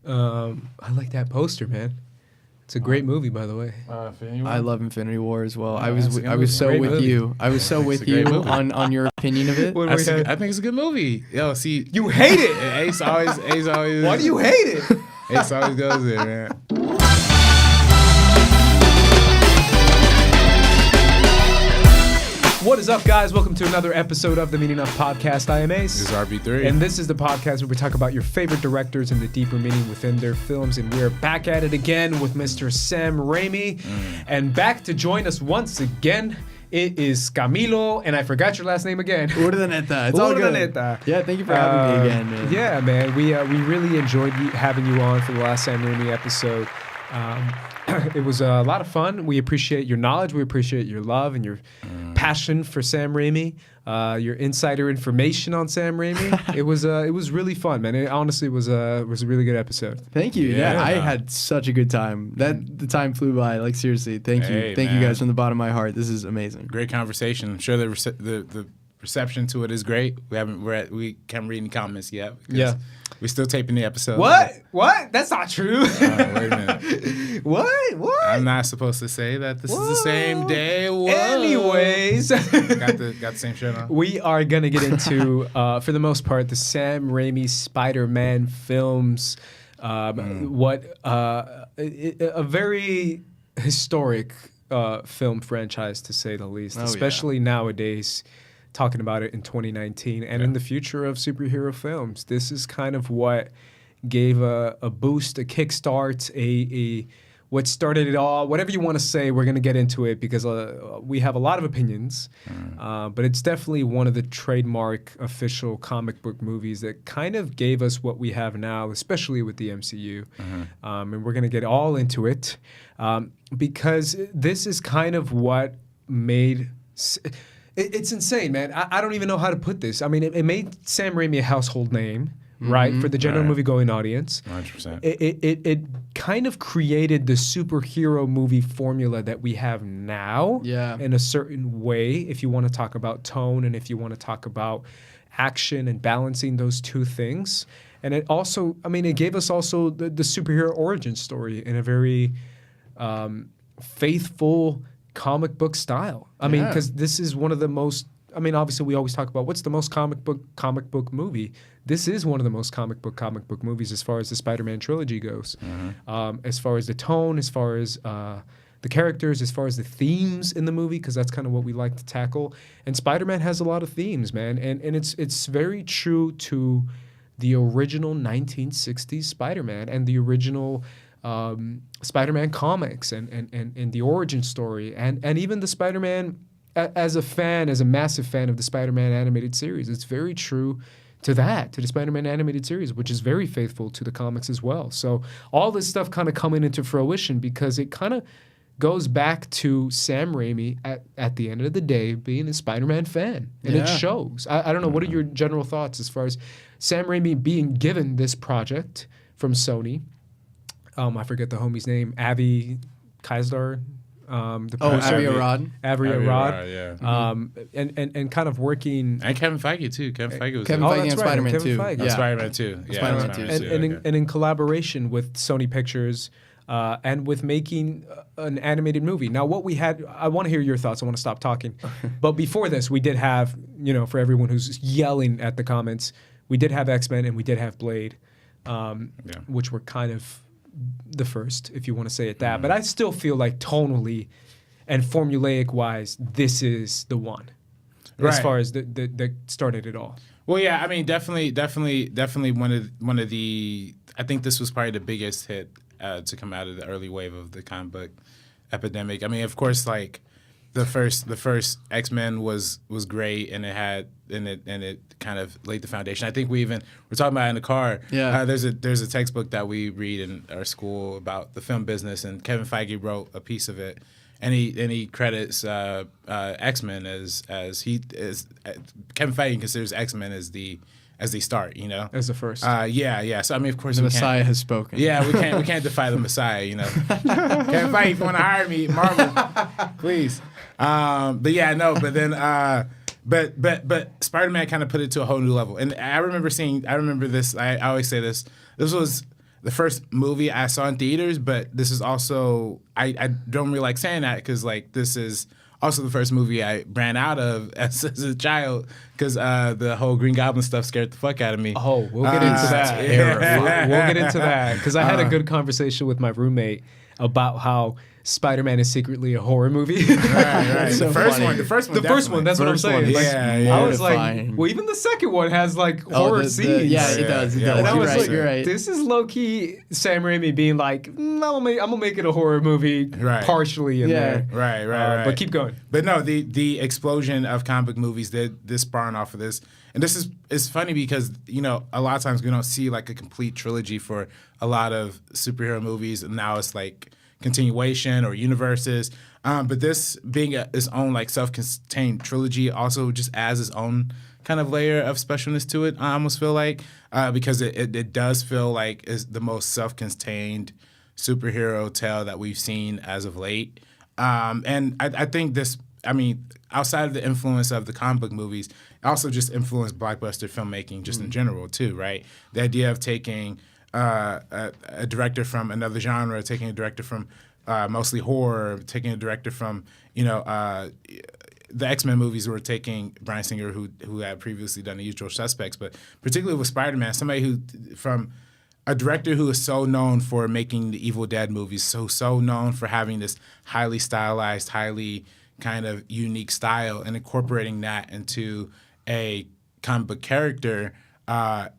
I like that poster, man. It's a great movie, by the way. I love Infinity War as well. I that's was a good I was movie. so Great with movie. you. I was so with you on your opinion of it. What do we have? I think it's a good movie. Yo, see, You hate it. Ace always. Why do you hate it? Ace always goes there, man. What is up, guys? Welcome to another episode of the Meaning Of Podcast. I am Ace. This is RB3. And this is the podcast where we talk about your favorite directors and the deeper meaning within their films. And we're back at it again with Mr. Sam Raimi. And back to join us once again, it is Camilo, and I forgot your last name again. Urdaneta. It's all good. Urdaneta. Yeah, thank you for having me again, man. Yeah, man. We really enjoyed having you on for the last Sam Raimi episode. It was a lot of fun. We appreciate your knowledge. We appreciate your love and your passion for Sam Raimi. Your insider information on Sam Raimi. It was really fun, man. It honestly was a really good episode. Thank you. Yeah, I had such a good time. The time flew by. Like seriously, thank you guys from the bottom of my heart. This is amazing. Great conversation. I'm sure the reception to it is great. We can't read any comments yet. Yeah. We're still taping the episode. What? That's not true. Wait a minute. What? I'm not supposed to say that this is the same day. Whoa. Anyways. got the same shirt on. We are going to get into, for the most part, the Sam Raimi Spider-Man films. A very historic film franchise, to say the least, especially nowadays. Talking about it in 2019 and in the future of superhero films. This is kind of what gave a boost, a kickstart, what started it all. Whatever you want to say, we're going to get into it because we have a lot of opinions. But it's definitely one of the trademark official comic book movies that kind of gave us what we have now, especially with the MCU. And we're going to get all into it because this is kind of what made... It's insane, man. I don't even know how to put this. I mean, it made Sam Raimi a household name, right, for the general movie-going audience. 100%. It kind of created the superhero movie formula that we have now in a certain way, if you want to talk about tone and if you want to talk about action and balancing those two things. And it also, I mean, it gave us also the superhero origin story in a very faithful comic book style. I mean, because this is one of the most, I mean, obviously we always talk about what's the most comic book movie. This is one of the most comic book movies as far as the Spider-Man trilogy goes. As far as the tone, as far as the characters, as far as the themes in the movie, because that's kind of what we like to tackle. And Spider-Man has a lot of themes, man. And it's very true to the original 1960s Spider-Man and the original Spider-Man comics and the origin story and even the Spider-Man as a massive fan of the Spider-Man animated series. It's very true to the Spider-Man animated series, which is very faithful to the comics as well. So all this stuff kind of coming into fruition because it kind of goes back to Sam Raimi at the end of the day being a Spider-Man fan. And it shows. I don't know, what are your general thoughts as far as Sam Raimi being given this project from Sony? I forget the homie's name. Avi Kaisler. Avi Arad. Avi Arad. Yeah. And kind of working. And Kevin Feige, too. Kevin Feige was Kevin Feige and Spider-Man II. Spider-Man II. Yeah. Spider-Man II. And in collaboration with Sony Pictures and with making an animated movie. Now, what we had, I want to hear your thoughts. I want to stop talking. But before this, we did have, for everyone who's yelling at the comments, we did have XMen and we did have Blade, which were kind of the first, if you want to say it that. But I still feel like tonally and formulaic wise, this is the one as far as that started it all. Well, yeah, I mean, definitely one of the. I think this was probably the biggest hit to come out of the early wave of the comic book epidemic. I mean, of course, like the first X-Men was great, and it kind of laid the foundation. I think we're talking about it in the car. Yeah. There's a textbook that we read in our school about the film business, and Kevin Feige wrote a piece of it, and he credits X-Men as Kevin Feige considers X-Men as the start, as the first. Yeah. So I mean, of course, the Messiah has spoken. Yeah, we can't defy the Messiah, Kevin Feige, if you want to hire me, Marvel, please. But yeah, no. But then, but Spider-Man kind of put it to a whole new level. And I remember this. I always say this. This was the first movie I saw in theaters, but this is also I don't really like saying that because like this is also the first movie I ran out of as a child because the whole Green Goblin stuff scared the fuck out of me. Oh, we'll get into that. We'll get into that because I had a good conversation with my roommate about how Spider-Man is secretly a horror movie. Right. So the first funny. one. That's what I'm saying. Like, Yeah. I was like, well, even the second one has like horror scenes. Yeah, it does. It does. And I was like, you're right. this is low key Sam Raimi being like, I'm gonna make it a horror movie partially in there. Right. But keep going. But no, the explosion of comic book movies did this spawn off of this. And this is funny because, you know, a lot of times we don't see like a complete trilogy for a lot of superhero movies. And now it's like continuation or universes. But this being its own like self-contained trilogy also just adds its own kind of layer of specialness to it, I almost feel like, because it does feel like is the most self-contained superhero tale that we've seen as of late. And I think this, I mean, outside of the influence of the comic book movies, it also just influenced blockbuster filmmaking just in general too, right? The idea of taking a director from another genre, taking a director from mostly horror, taking a director from, you know, the XMen movies were taking Bryan Singer, who had previously done The Usual Suspects, but particularly with Spider-Man, somebody who from a director who is so known for making the Evil Dead movies, so known for having this highly stylized, highly kind of unique style, and incorporating that into a comic book character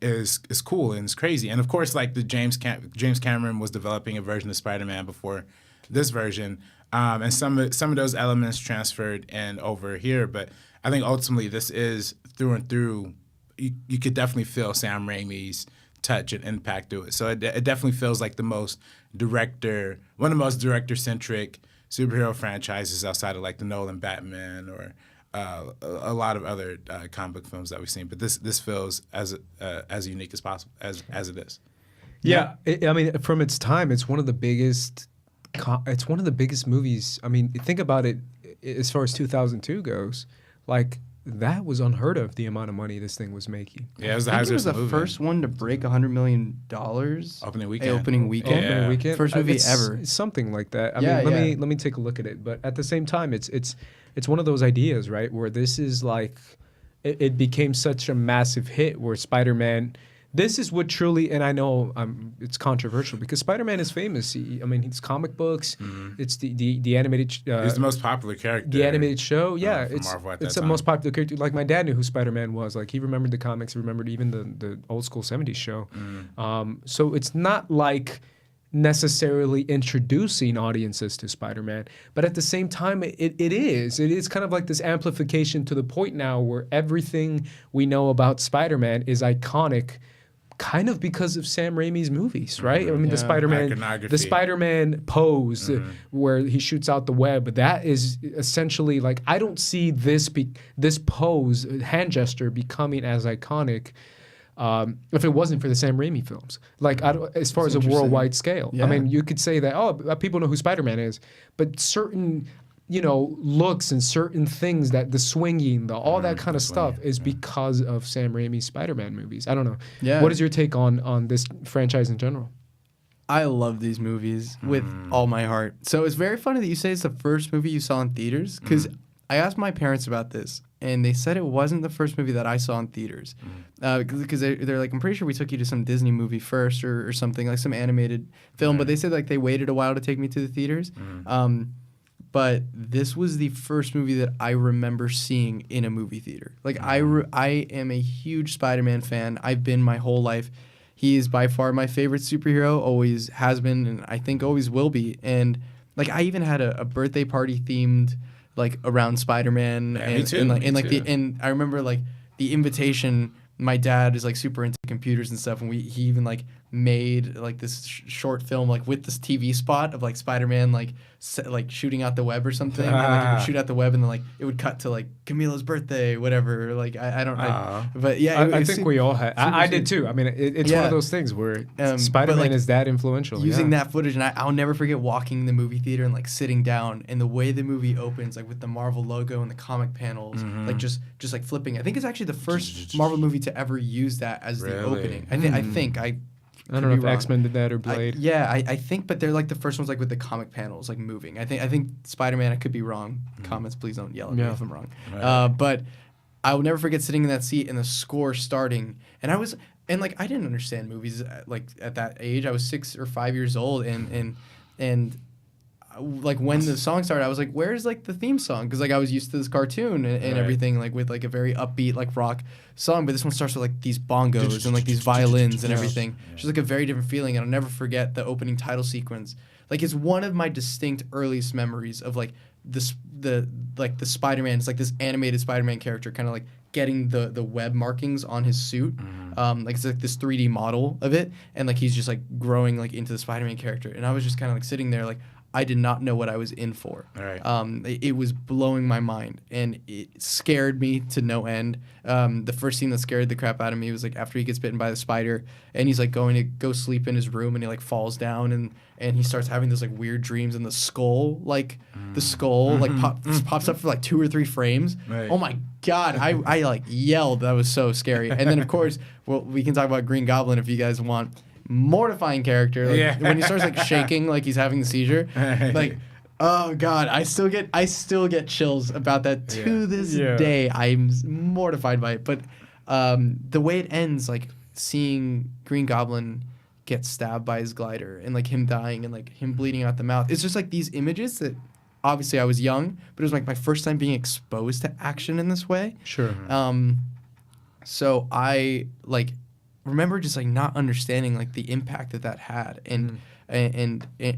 is cool and it's crazy. And of course, like the James Cameron was developing a version of Spider-Man before this version, and some of those elements transferred in over here. But I think ultimately this is through and through. You could definitely feel Sam Raimi's touch and impact through it. So it definitely feels like one of the most director-centric superhero franchises outside of like the Nolan Batman or a lot of other comic book films that we've seen. But this feels as unique as possible as it is. Yeah, I mean, from its time, it's one of the biggest. It's one of the biggest movies. I mean, think about it. As far as 2002 goes, like that was unheard of. The amount of money this thing was making. Yeah, it was I think it was the first one to break $100 million opening weekend. Opening weekend. First movie ever. Something like that. I mean, let me take a look at it. But at the same time, it's one of those ideas, right, where this is like it became such a massive hit where Spider-Man. This is what truly, and I know it's controversial because Spider-Man is famous. It's comic books. Mm-hmm. It's the animated. He's the most popular character. The animated show, yeah, it's the most popular character. Like my dad knew who Spider-Man was. Like he remembered the comics, he remembered even the old school '70s show. Mm. So it's not like necessarily introducing audiences to Spider-Man, but at the same time, it is kind of like this amplification to the point now where everything we know about Spider-Man is iconic. Kind of because of Sam Raimi's movies, right? I mean, the Spider-Man pose where he shoots out the web. That is essentially like I don't see this pose, hand gesture, becoming as iconic if it wasn't for the Sam Raimi films. Like as far as a worldwide scale, I mean, you could say that people know who Spider-Man is, but certain looks and certain things that the swinging, all that kind of stuff is because of Sam Raimi's Spider-Man movies. I don't know. Yeah. What is your take on this franchise in general? I love these movies with all my heart. So it's very funny that you say it's the first movie you saw in theaters because I asked my parents about this and they said it wasn't the first movie that I saw in theaters because they're like, I'm pretty sure we took you to some Disney movie first or something, like some animated film, but they said like they waited a while to take me to the theaters. But this was the first movie that I remember seeing in a movie theater. Like, I am a huge Spider-Man fan. I've been my whole life. He is by far my favorite superhero, always has been, and I think always will be. And, like, I even had a birthday party themed, like, around Spider-Man. Yeah, and, me too. And I remember, like, the invitation, my dad is, like, super into computers and stuff, and he even, like, made like this short film like with this TV spot of like Spider-Man like shooting out the web or something and like it would shoot out the web and then like it would cut to like Camilo's birthday whatever like I don't know but yeah I think we all had I did too. I mean it's one of those things where Spider-Man is that influential using that footage and I'll never forget walking in the movie theater and like sitting down and the way the movie opens like with the Marvel logo and the comic panels like just like flipping. I think it's actually the first Marvel movie to ever use that as the opening. I I don't know if X-Men did that or Blade. I think, but they're like the first ones like with the comic panels like moving. I think Spider-Man. I could be wrong. Comments, please don't yell at me if I'm wrong. Right. But I will never forget sitting in that seat and the score starting, and I didn't understand movies like at that age. I was 6 or 5 years old, and like when the song started, I was like, "Where's like the theme song?" Because like I was used to this cartoon and everything, like with like a very upbeat like rock song. But this one starts with like these bongos and like these violins and everything. It's just like a very different feeling, and I'll never forget the opening title sequence. Like it's one of my distinct earliest memories of like the Spider-Man. It's like this animated Spider-Man character, kind of like getting the web markings on his suit. Like it's like this 3D model of it, and like he's just like growing like into the Spider-Man character. And I was just kind of like sitting there like, I did not know what I was in for. Right. It was blowing my mind, and it scared me to no end. The first scene that scared the crap out of me was like after he gets bitten by the spider, and he's like going to go sleep in his room, and he like falls down, and he starts having those like weird dreams, and the skull pops up for like 2 or 3 frames. Right. Oh my God, I like yelled. That was so scary. And then of course, well, we can talk about Green Goblin if you guys want. Mortifying character, like when he starts like shaking like he's having the seizure, like oh God, I still get chills about that to this day. I'm mortified by it. But the way it ends, like seeing Green Goblin get stabbed by his glider and like him dying and like him bleeding out the mouth, it's just like these images that obviously I was young, but it was like my first time being exposed to action in this way. Sure. So I like remember just like not understanding like the impact that had and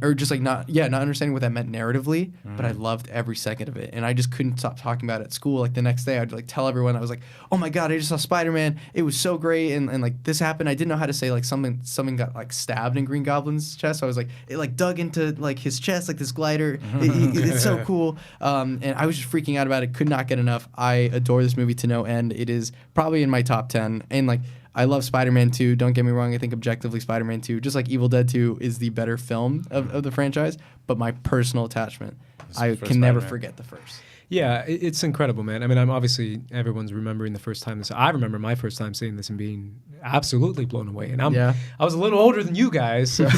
or just like not understanding what that meant narratively, but I loved every second of it, and I just couldn't stop talking about it at school. Like the next day I'd like tell everyone, I was like, oh my God, I just saw Spider-Man, it was so great, and like this happened. I didn't know how to say like something got like stabbed in Green Goblin's chest, so I was like, it like dug into like his chest like this glider. It's so cool. And I was just freaking out about it, could not get enough. I adore this movie to no end. It is probably in my top 10, and like I love Spider-Man 2. Don't get me wrong. I think objectively Spider-Man 2, just like Evil Dead 2, is the better film of the franchise. But my personal attachment, I can never forget the first. Yeah, it's incredible, man. I mean, I'm obviously, everyone's remembering the first time this. I remember my first time seeing this and being absolutely blown away. And I was a little older than you guys. So but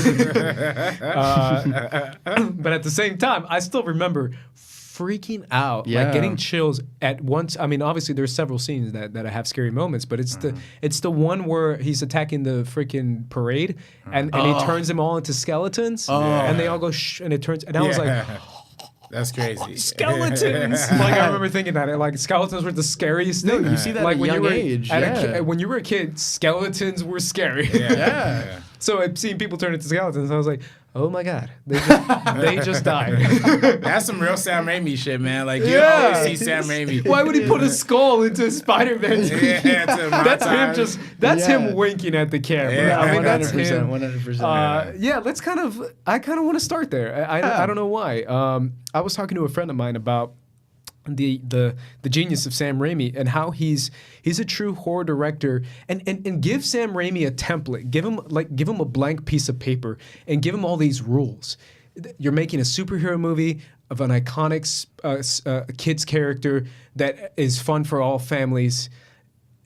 at the same time, I still remember freaking out, like getting chills at once. I mean, obviously there's several scenes that have scary moments, but it's the one where he's attacking the freaking parade and he turns them all into skeletons and they all go and it turns, and I was like, that's crazy. Skeletons. Like I remember thinking that like skeletons were the scariest thing. No, you see that like at when a you young were age. When you were a kid, skeletons were scary. Yeah. So I've seen people turn into skeletons. I was like, oh my God, they just died. That's some real Sam Raimi shit, man. Like you always see Sam Raimi. Why would he put a skull into Spider-Man? That's him winking at the camera. Yeah, I mean, 100%, that's him. 100%. Let's I kind of want to start there. I don't know why. I was talking to a friend of mine about the genius of Sam Raimi and how he's a true horror director, and give Sam Raimi a template, give him a blank piece of paper and give him all these rules. You're making a superhero movie of an iconic kid's character that is fun for all families,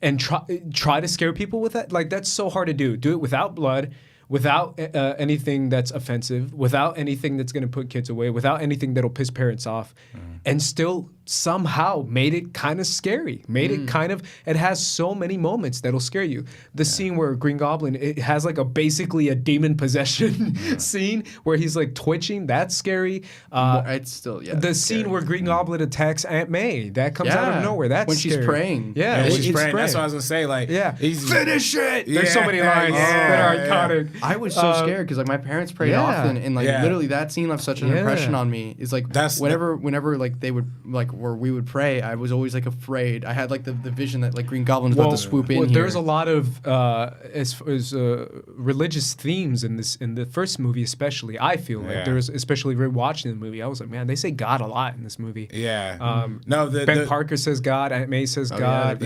and try to scare people with that. Like that's so hard to do. Do it without blood, without anything that's offensive, without anything that's going to put kids away, without anything that'll piss parents off, and still somehow made it kind of scary. It has so many moments that'll scare you. The scene where Green Goblin, it has like basically a demon possession scene where he's like twitching. That's scary. It's still, the scene where Green Goblin attacks Aunt May, that comes out of nowhere. That's when scary. she's praying. Yeah, when she's praying. That's what I was gonna say. Like, he's finish it. There's so many lines that are iconic. I was so scared because like my parents prayed often, and like literally that scene left such an impression on me. Is like whenever like they would like where we would pray, I was always like afraid. I had like the vision that like Green Goblin was about to swoop in. Well, there's a lot of religious themes in the first movie, especially. I feel like there's, especially rewatching the movie, I was like, man, they say God a lot in this movie. Yeah. Ben Parker says God, Aunt May says God.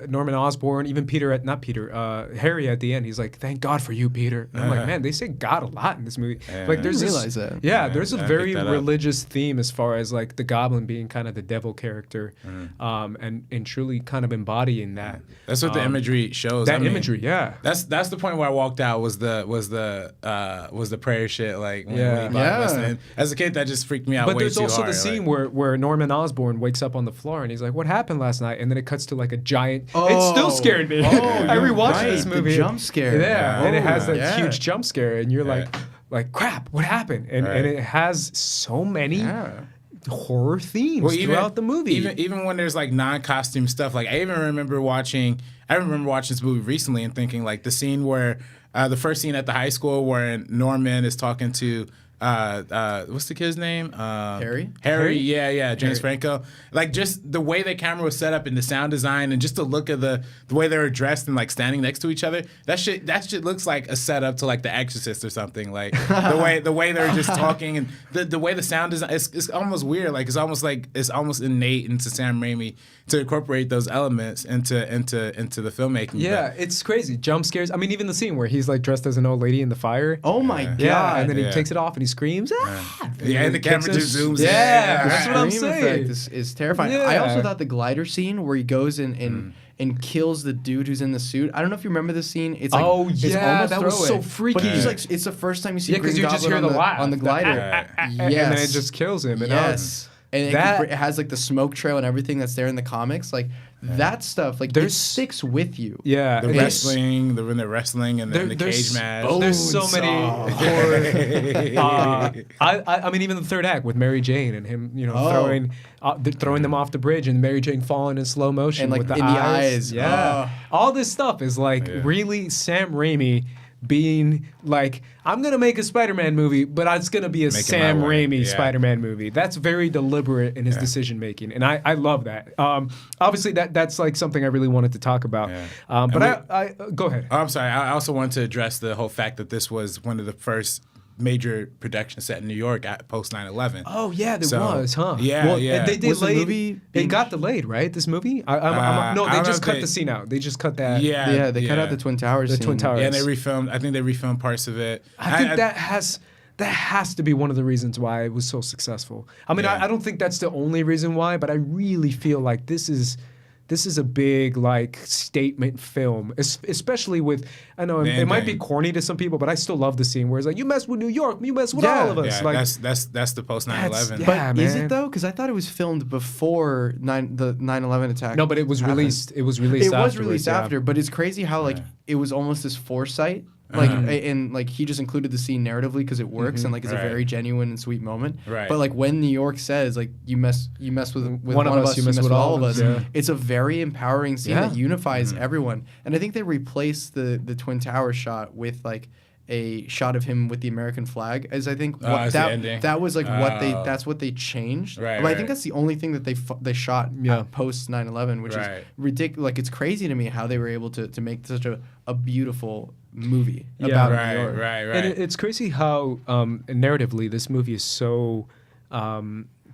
Norman Osborn, even Harry at the end, he's like, thank God for you, Peter. And I'm like, man, they say God a lot in this movie. Like, there's realize that. There's a very religious theme as far as like the Goblin being kind of the devil character, and truly kind of embodying that. That's what the imagery shows. That imagery, yeah. That's the point where I walked out was the prayer shit. Like when he listening. As a kid, that just freaked me out. But way there's too also hard. the scene where Norman Osborn wakes up on the floor and he's like, "What happened last night?" And then it cuts to like a giant. It still scared me. I rewatched this movie. The jump scare. Yeah, and it has that huge jump scare, and you're like, crap, what happened? And it has so many horror themes throughout the movie. Even when there's like non-costume stuff, like I remember watching this movie recently and thinking like the scene where the first scene at the high school where Norman is talking to what's the kid's name? Harry? Yeah, James Franco. Like just the way the camera was set up and the sound design and just the look of the way they were dressed and like standing next to each other. That shit looks like a setup to like The Exorcist or something. Like the way they're just talking and the way the sound design it's almost weird. Like it's almost innate into Sam Raimi to incorporate those elements into the filmmaking. Yeah, it's crazy. Jump scares. I mean, even the scene where he's like dressed as an old lady in the fire. Oh my god! Yeah, and then he takes it off and he screams. Ah! And the camera just zooms in. Yeah, that's what I'm Scream saying. effect is terrifying. Yeah. I also thought the glider scene where he goes and kills the dude who's in the suit. I don't know if you remember this scene. It's like that was so freaky. But it's like it's the first time you see because Green you just Goblin hear the laugh on the glider. And then it just kills him. And yes. And it has like the smoke trail and everything that's there in the comics. Like that stuff, like it sticks with you. Yeah. The wrestling, when they're wrestling and the cage match. There's so many horror. I mean, even the third act with Mary Jane and him, throwing them off the bridge and Mary Jane falling in slow motion and like with the in eyes. the eyes. Yeah. All this stuff is like really Sam Raimi being like, I'm going to make a Spider-Man movie, but it's going to be a Sam Raimi Spider-Man movie. That's very deliberate in his decision making, and I love that. Obviously, that's like something I really wanted to talk about. But I go ahead. I'm sorry. I also wanted to address the whole fact that this was one of the first major production set in New York at post 9/11. Oh yeah, there was, huh? Yeah, well, yeah. They Was the movie it got delayed, right? This movie? No, they just cut the scene out. They just cut that. Yeah, they cut out the Twin Towers. The Twin Towers. Yeah, and they refilmed. I think they refilmed parts of it. I think that has to be one of the reasons why it was so successful. I mean, I don't think that's the only reason why, but I really feel like this is a big like statement film, especially with, I know it might be corny to some people, but I still love the scene where it's like, you mess with New York, you mess with all of us. Yeah, like that's the post 9/11. But is it though? Because I thought it was filmed before the 9/11 attack. No, but it was released. It was released. It was released after, but it's crazy how like it was almost this foresight. Like and like he just included the scene narratively because it works and like it's a very genuine and sweet moment. Right. But like when New York says like you mess with one of us, you mess with all of us. Yeah. It's a very empowering scene that unifies everyone. And I think they replaced the Twin Towers shot with like a shot of him with the American flag as I think that was like that's what they changed. Right. But I think that's the only thing that they shot post 9/11, which is ridiculous. Like it's crazy to me how they were able to make such a beautiful movie about New York. Right. And it's crazy how narratively this movie is so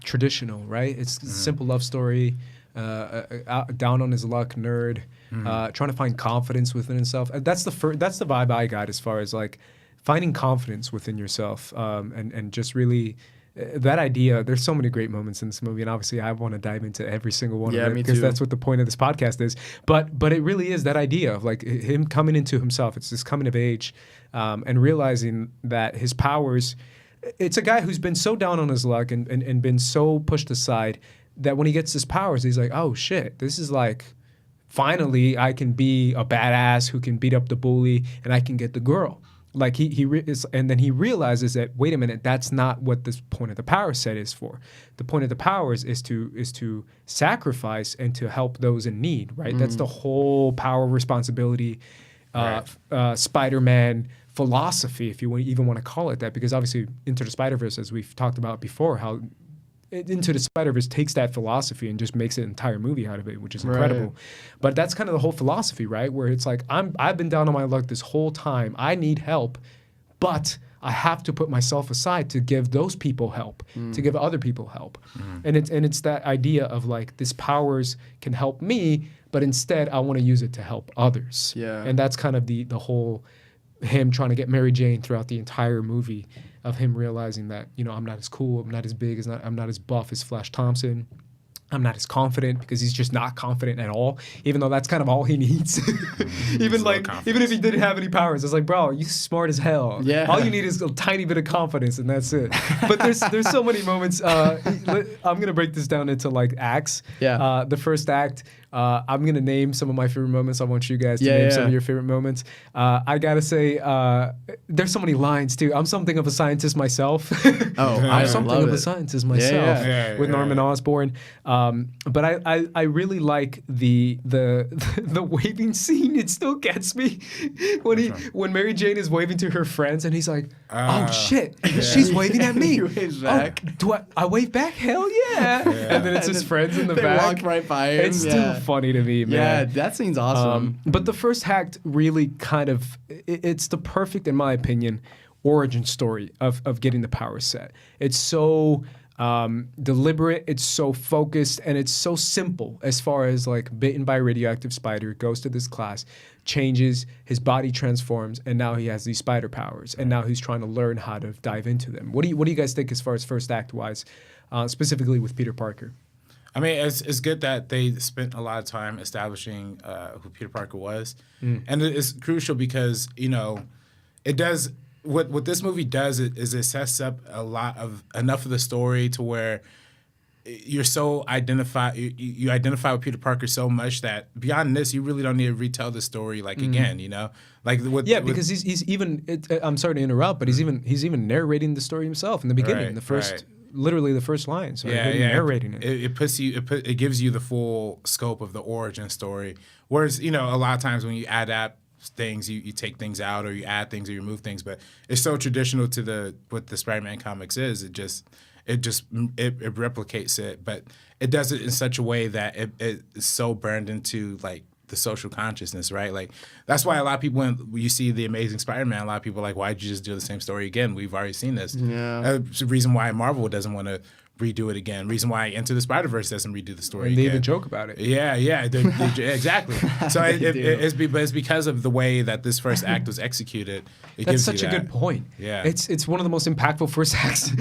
traditional, right? It's a simple love story, down on his luck nerd, trying to find confidence within himself. That's the vibe I got as far as like finding confidence within yourself, and just really. That idea, there's so many great moments in this movie, and obviously I want to dive into every single one of it because that's what the point of this podcast is. But it really is that idea of like him coming into himself. It's this coming of age, and realizing that his powers. It's a guy who's been so down on his luck and been so pushed aside that when he gets his powers, he's like, oh shit, this is like, finally I can be a badass who can beat up the bully and I can get the girl. Like and then he realizes that, wait a minute, that's not what this point of the power set is for. The point of the powers is to sacrifice and to help those in need, right? That's the whole power responsibility, Spider-Man philosophy, if you even want to call it that, because obviously Into the Spider-Verse, as we've talked about before, how Into the Spider-Verse takes that philosophy and just makes an entire movie out of it, which is incredible. Right. But that's kind of the whole philosophy, right? Where it's like, I've been down on my luck this whole time. I need help, but I have to put myself aside to give those people help, to give other people help. And it's that idea of like, this powers can help me, but instead I want to use it to help others. Yeah. And that's kind of the whole, him trying to get Mary Jane throughout the entire movie, of him realizing that, I'm not as cool, I'm not as big, I'm not as buff as Flash Thompson. I'm not as confident because he's just not confident at all, even though that's kind of all he needs. Even if he didn't have any powers, it's like, bro, you smart as hell. Yeah. All you need is a tiny bit of confidence and that's it. But there's so many moments. I'm going to break this down into like acts. Yeah. The first act, I'm going to name some of my favorite moments. I want you guys to name some of your favorite moments. I got to say, there's so many lines too. I'm something of a scientist myself. I'm something of a scientist myself with Norman Osborn. But I really like the waving scene. It still gets me when Mary Jane is waving to her friends and he's like, oh shit, she's waving at me. He waves back. Do I wave back? Hell yeah. And then it's his friends in the they back. walk right by him. It's still funny to me, man. Yeah, that scene's awesome. But the first act really kind of it's the perfect, in my opinion, origin story of getting the power set. It's so deliberate, it's so focused, and it's so simple as far as like bitten by a radioactive spider, goes to this class, changes, his body transforms, and now he has these spider powers, and now he's trying to learn how to dive into them. What do you guys think as far as first act wise, specifically with Peter Parker? I mean, it's good that they spent a lot of time establishing who Peter Parker was, and it's crucial because it does. What this movie does is it sets up enough of the story to where you're so you identify with Peter Parker so much that beyond this, you really don't need to retell the story again. Because he's even. I'm sorry to interrupt, but he's even narrating the story himself in the beginning, literally the first line. So narrating it. It gives you the full scope of the origin story. Whereas a lot of times when you adapt things, you take things out or you add things or you remove things, but it's so traditional to what the Spider-Man comics is. It replicates it, but it does it in such a way that it is so burned into like the social consciousness, right? Like that's why a lot of people, when you see the Amazing Spider-Man, a lot of people are like, why'd you just do the same story again? We've already seen this. Yeah. It's the reason why Marvel doesn't want to redo it again. Reason why Into the Spider-Verse doesn't redo the story. And they even joke about it. Yeah, exactly. So it's because of the way that this first act was executed. That's such a good point. Yeah, it's one of the most impactful first acts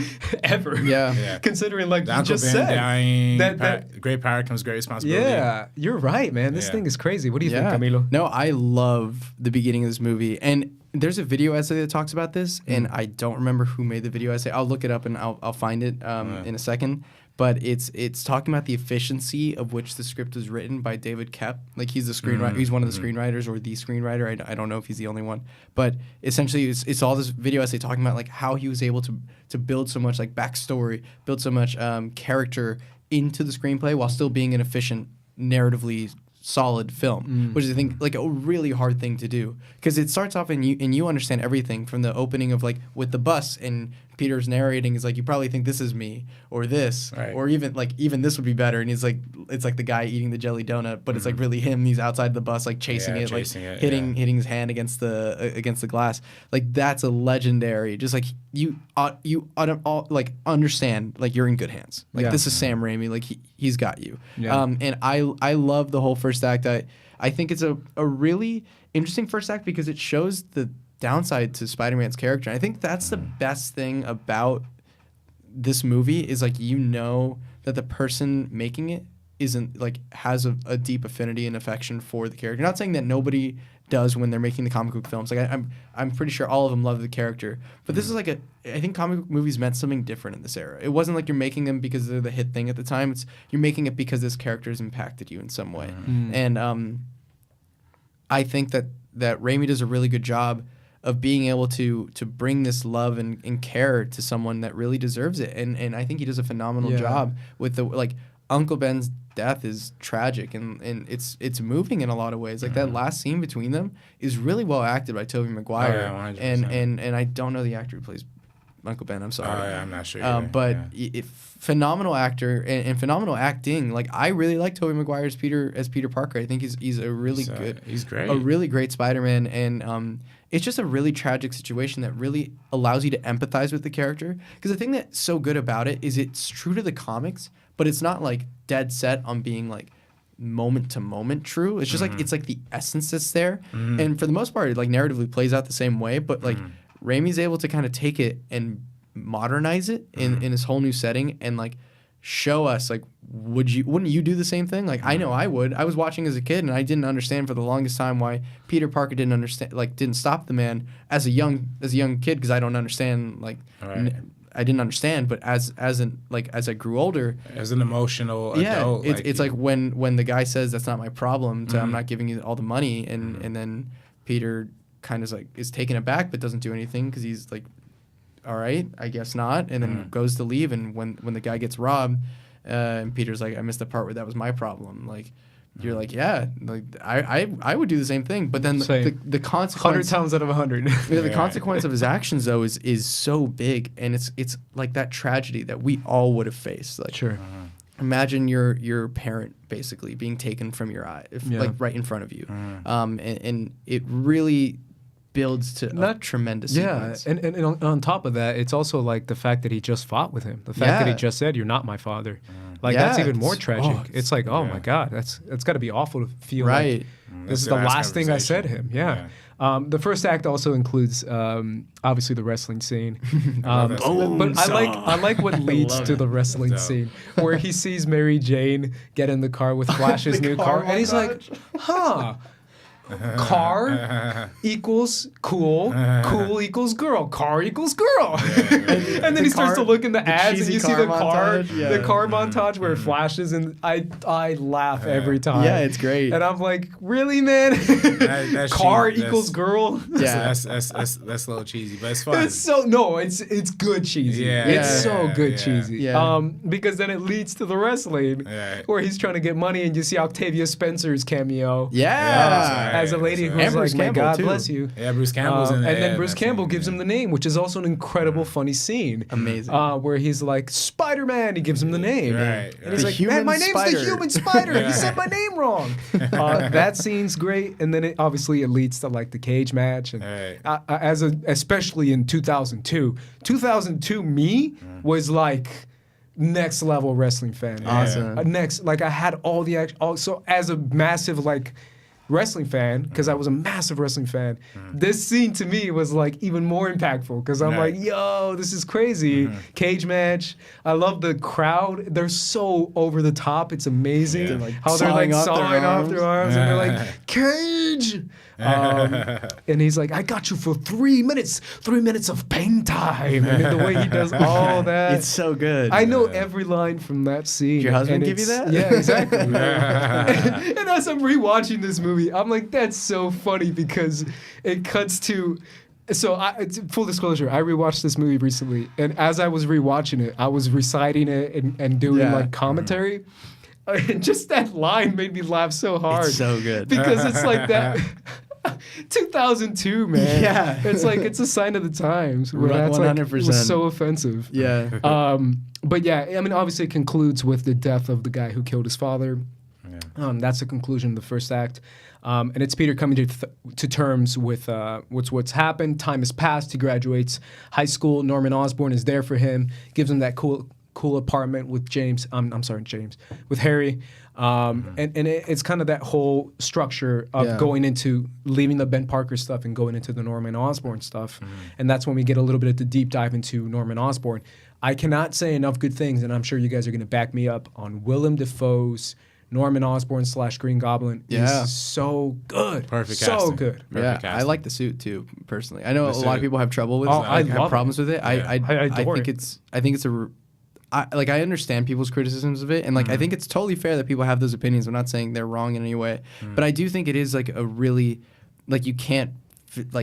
ever. Yeah. Considering like the you Uncle just Ben said, dying, great power comes great responsibility. Yeah, you're right, man. This thing is crazy. What do you think, Camilo? No, I love the beginning of this movie, and there's a video essay that talks about this, and I don't remember who made the video essay. I'll look it up and I'll find it in a second. But it's talking about the efficiency of which the script was written by David Koepp. Like he's the screenwriter. He's one of the screenwriters or the screenwriter. I don't know if he's the only one. But essentially, it's all this video essay talking about like how he was able to build so much like backstory, build so much character into the screenplay while still being an efficient, narratively solid film, which is I think like a really hard thing to do because it starts off and you understand everything from the opening of like with the bus and Peter's narrating is like you probably think this is me or this or even this would be better and he's like it's like the guy eating the jelly donut but it's like really him. He's outside the bus like chasing it hitting his hand against the glass. Like that's a legendary. Just like you like understand like you're in good hands. Like this is Sam Raimi. Like he's got you. Yeah. And I love the whole first act. I think it's a really interesting first act because it shows the downside to Spider-Man's character. And I think that's the best thing about this movie is like that the person making it isn't like has a deep affinity and affection for the character. Not saying that nobody does when they're making the comic book films. Like I'm pretty sure all of them love the character. But this is like I think comic book movies meant something different in this era. It wasn't like you're making them because they're the hit thing at the time. It's you're making it because this character has impacted you in some way. And I think that Raimi does a really good job of being able to bring this love and care to someone that really deserves it. And I think he does a phenomenal job with the like Uncle Ben's death is tragic and it's moving in a lot of ways. Like that last scene between them is really well acted by Tobey Maguire. Oh, yeah, and I don't know the actor who plays Uncle Ben. I'm sorry. I'm not sure. But phenomenal actor and phenomenal acting. Like I really like Tobey Maguire as Peter Parker. I think he's a really good. He's great. A really great Spider-Man and it's just a really tragic situation that really allows you to empathize with the character. Because the thing that's so good about it is it's true to the comics, but it's not like dead set on being like moment to moment true. It's just like it's like the essence that's there. And for the most part, it like narratively plays out the same way. But like Raimi's able to kind of take it and modernize it in this whole new setting and like show us like wouldn't you do the same thing? Like, I know I would. I was watching as a kid, and I didn't understand for the longest time why Peter Parker didn't stop the man as a young kid, because I don't understand, like, I didn't understand, but as I grew older, as an emotional adult, it's like when the guy says that's not my problem, I'm not giving you all the money, and then Peter kind of like is taken aback but doesn't do anything because he's like, all right, I guess not, and then goes to leave, and when the guy gets robbed, and Peter's like, I missed the part where that was my problem, like. You're like, yeah, like I would do the same thing, but then the consequence 100 times out of 100. the consequence of his actions though is so big, and it's like that tragedy that we all would have faced. Like, sure. Imagine your parent basically being taken from your eye, like right in front of you, and it really builds to a tremendous sequence. And on top of that, it's also like the fact that he just fought with him. The fact that he just said, "You're not my father." Like, that's even more tragic. It's like, oh my God, that's got to be awful to feel like this is the last thing I said to him. Yeah. The first act also includes obviously the wrestling scene, but I like what leads to the wrestling scene, where he sees Mary Jane get in the car with Flash's new car, and he's like, huh. Car equals cool, cool equals girl, car equals girl. And then he starts to look in the ads, and you see the car montage where it flashes, and I laugh every time. Yeah, it's great. And I'm like, really, man? Car equals girl? Yeah, that's a little cheesy, but it's fun. It's good cheesy. Yeah, it's so good cheesy. Yeah. Because then it leads to the wrestling, where he's trying to get money, and you see Octavia Spencer's cameo. As a lady who's like, "My God bless you." Yeah, Bruce Campbell's in there. And then Bruce Campbell gives him the name, which is also an incredible, funny scene. Amazing. Where he's like, "Spider-Man," he gives him the name. Right. And he's like, "Man, my name's the Human Spider. You said my name wrong." That scene's great. And then it leads to like the cage match. And especially in 2002. 2002 me was like next level wrestling fan. Awesome. I had all the so as a massive like wrestling fan, because I was a massive wrestling fan, this scene to me was like even more impactful, because I'm like, yo, this is crazy. Cage match. I love the crowd. They're so over the top. It's amazing how they're like sawing off their arms, and they're like, Cage. And he's like, I got you for 3 minutes of pain time. And the way he does all that, it's so good. I know every line from that scene. Did your husband give you that? Yeah, exactly. And as I'm rewatching this movie, I'm like, that's so funny, because it cuts to. So, full disclosure, I rewatched this movie recently, and as I was rewatching it, I was reciting it and doing like commentary. And just that line made me laugh so hard. It's so good. Because it's like that. 2002, man. Yeah. It's like, it's a sign of the times. Where that's 100%. Like, was so offensive. Yeah. But yeah, I mean, obviously it concludes with the death of the guy who killed his father. Yeah. That's the conclusion of the first act. And it's Peter coming to terms with what's happened. Time has passed. He graduates high school. Norman Osborn is there for him. Gives him that cool apartment with James. With Harry. And it's kind of that whole structure of going into leaving the Ben Parker stuff and going into the Norman Osborn stuff. And that's when we get a little bit of the deep dive into Norman Osborn. I cannot say enough good things, and I'm sure you guys are going to back me up on Willem Dafoe's Norman Osborn / Green Goblin. Is so good. Perfect so casting. Good. Perfect casting. I like the suit too, personally. I know a lot of people have trouble with it. I have problems with it. I think it's I understand people's criticisms of it, and I think it's totally fair that people have those opinions. I'm not saying they're wrong in any way, but I do think it is like a really, you can't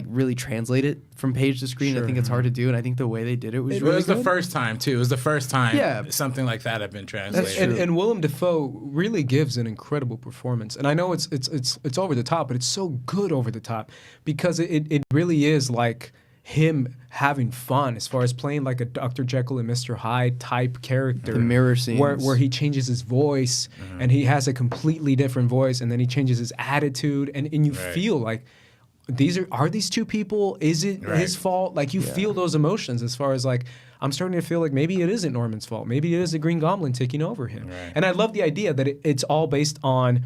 really translate it from page to screen. Sure. I think it's hard to do, and I think the way they did it was really good. The first time too. It was the first time something like that had been translated. And Willem Dafoe really gives an incredible performance. And I know it's over the top, but it's so good over the top, because it really is like him having fun as far as playing like a Dr. Jekyll and Mr. Hyde type character. The mirror scenes. Where he changes his voice, and he has a completely different voice, and then he changes his attitude, and you feel like, are these two people? Is it his fault? Like, you feel those emotions, as far as like, I'm starting to feel like maybe it isn't Norman's fault. Maybe it is the Green Goblin taking over him. Right. And I love the idea that it's all based on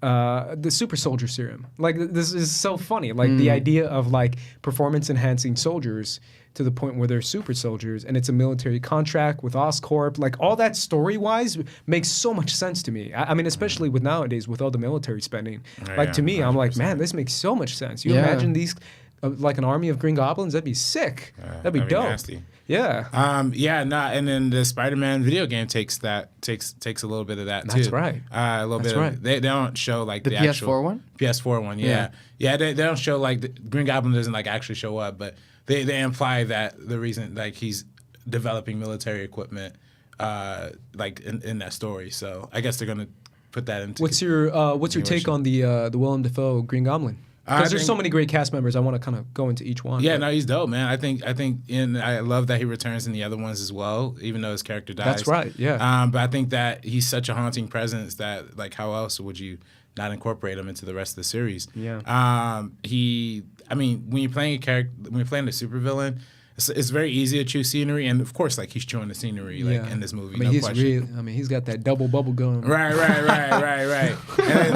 the super soldier serum. Like this is so funny. Like the idea of like performance enhancing soldiers to the point where they're super soldiers, and it's a military contract with Oscorp. Like all that story wise makes so much sense to me. I mean, especially with nowadays with all the military spending. Like to me, 100%. I'm like, man, this makes so much sense. You imagine these like an army of Green Goblins? That'd be sick. That'd be dope. Nasty. Yeah. And then the Spider-Man video game takes a little bit of that too. That's right. A little bit. Right. They don't show like the PS4 actual one. PS4 one. Yeah. They don't show like the Green Goblin doesn't like actually show up, but they imply that the reason like he's developing military equipment, like in that story. So I guess they're gonna put that into. What's your take on the Willem Dafoe Green Goblin? Because there's so many great cast members, I want to kind of go into each one. Yeah, no, he's dope, man. I think, and I love that he returns in the other ones as well, even though his character dies. That's right, yeah. But I think that he's such a haunting presence that, like, how else would you not incorporate him into the rest of the series? Yeah. I mean, when you're playing a character, when you're playing a supervillain, it's very easy to choose scenery, and of course, like he's chewing the scenery, like in this movie. I mean, he's got that double bubble gum. Right.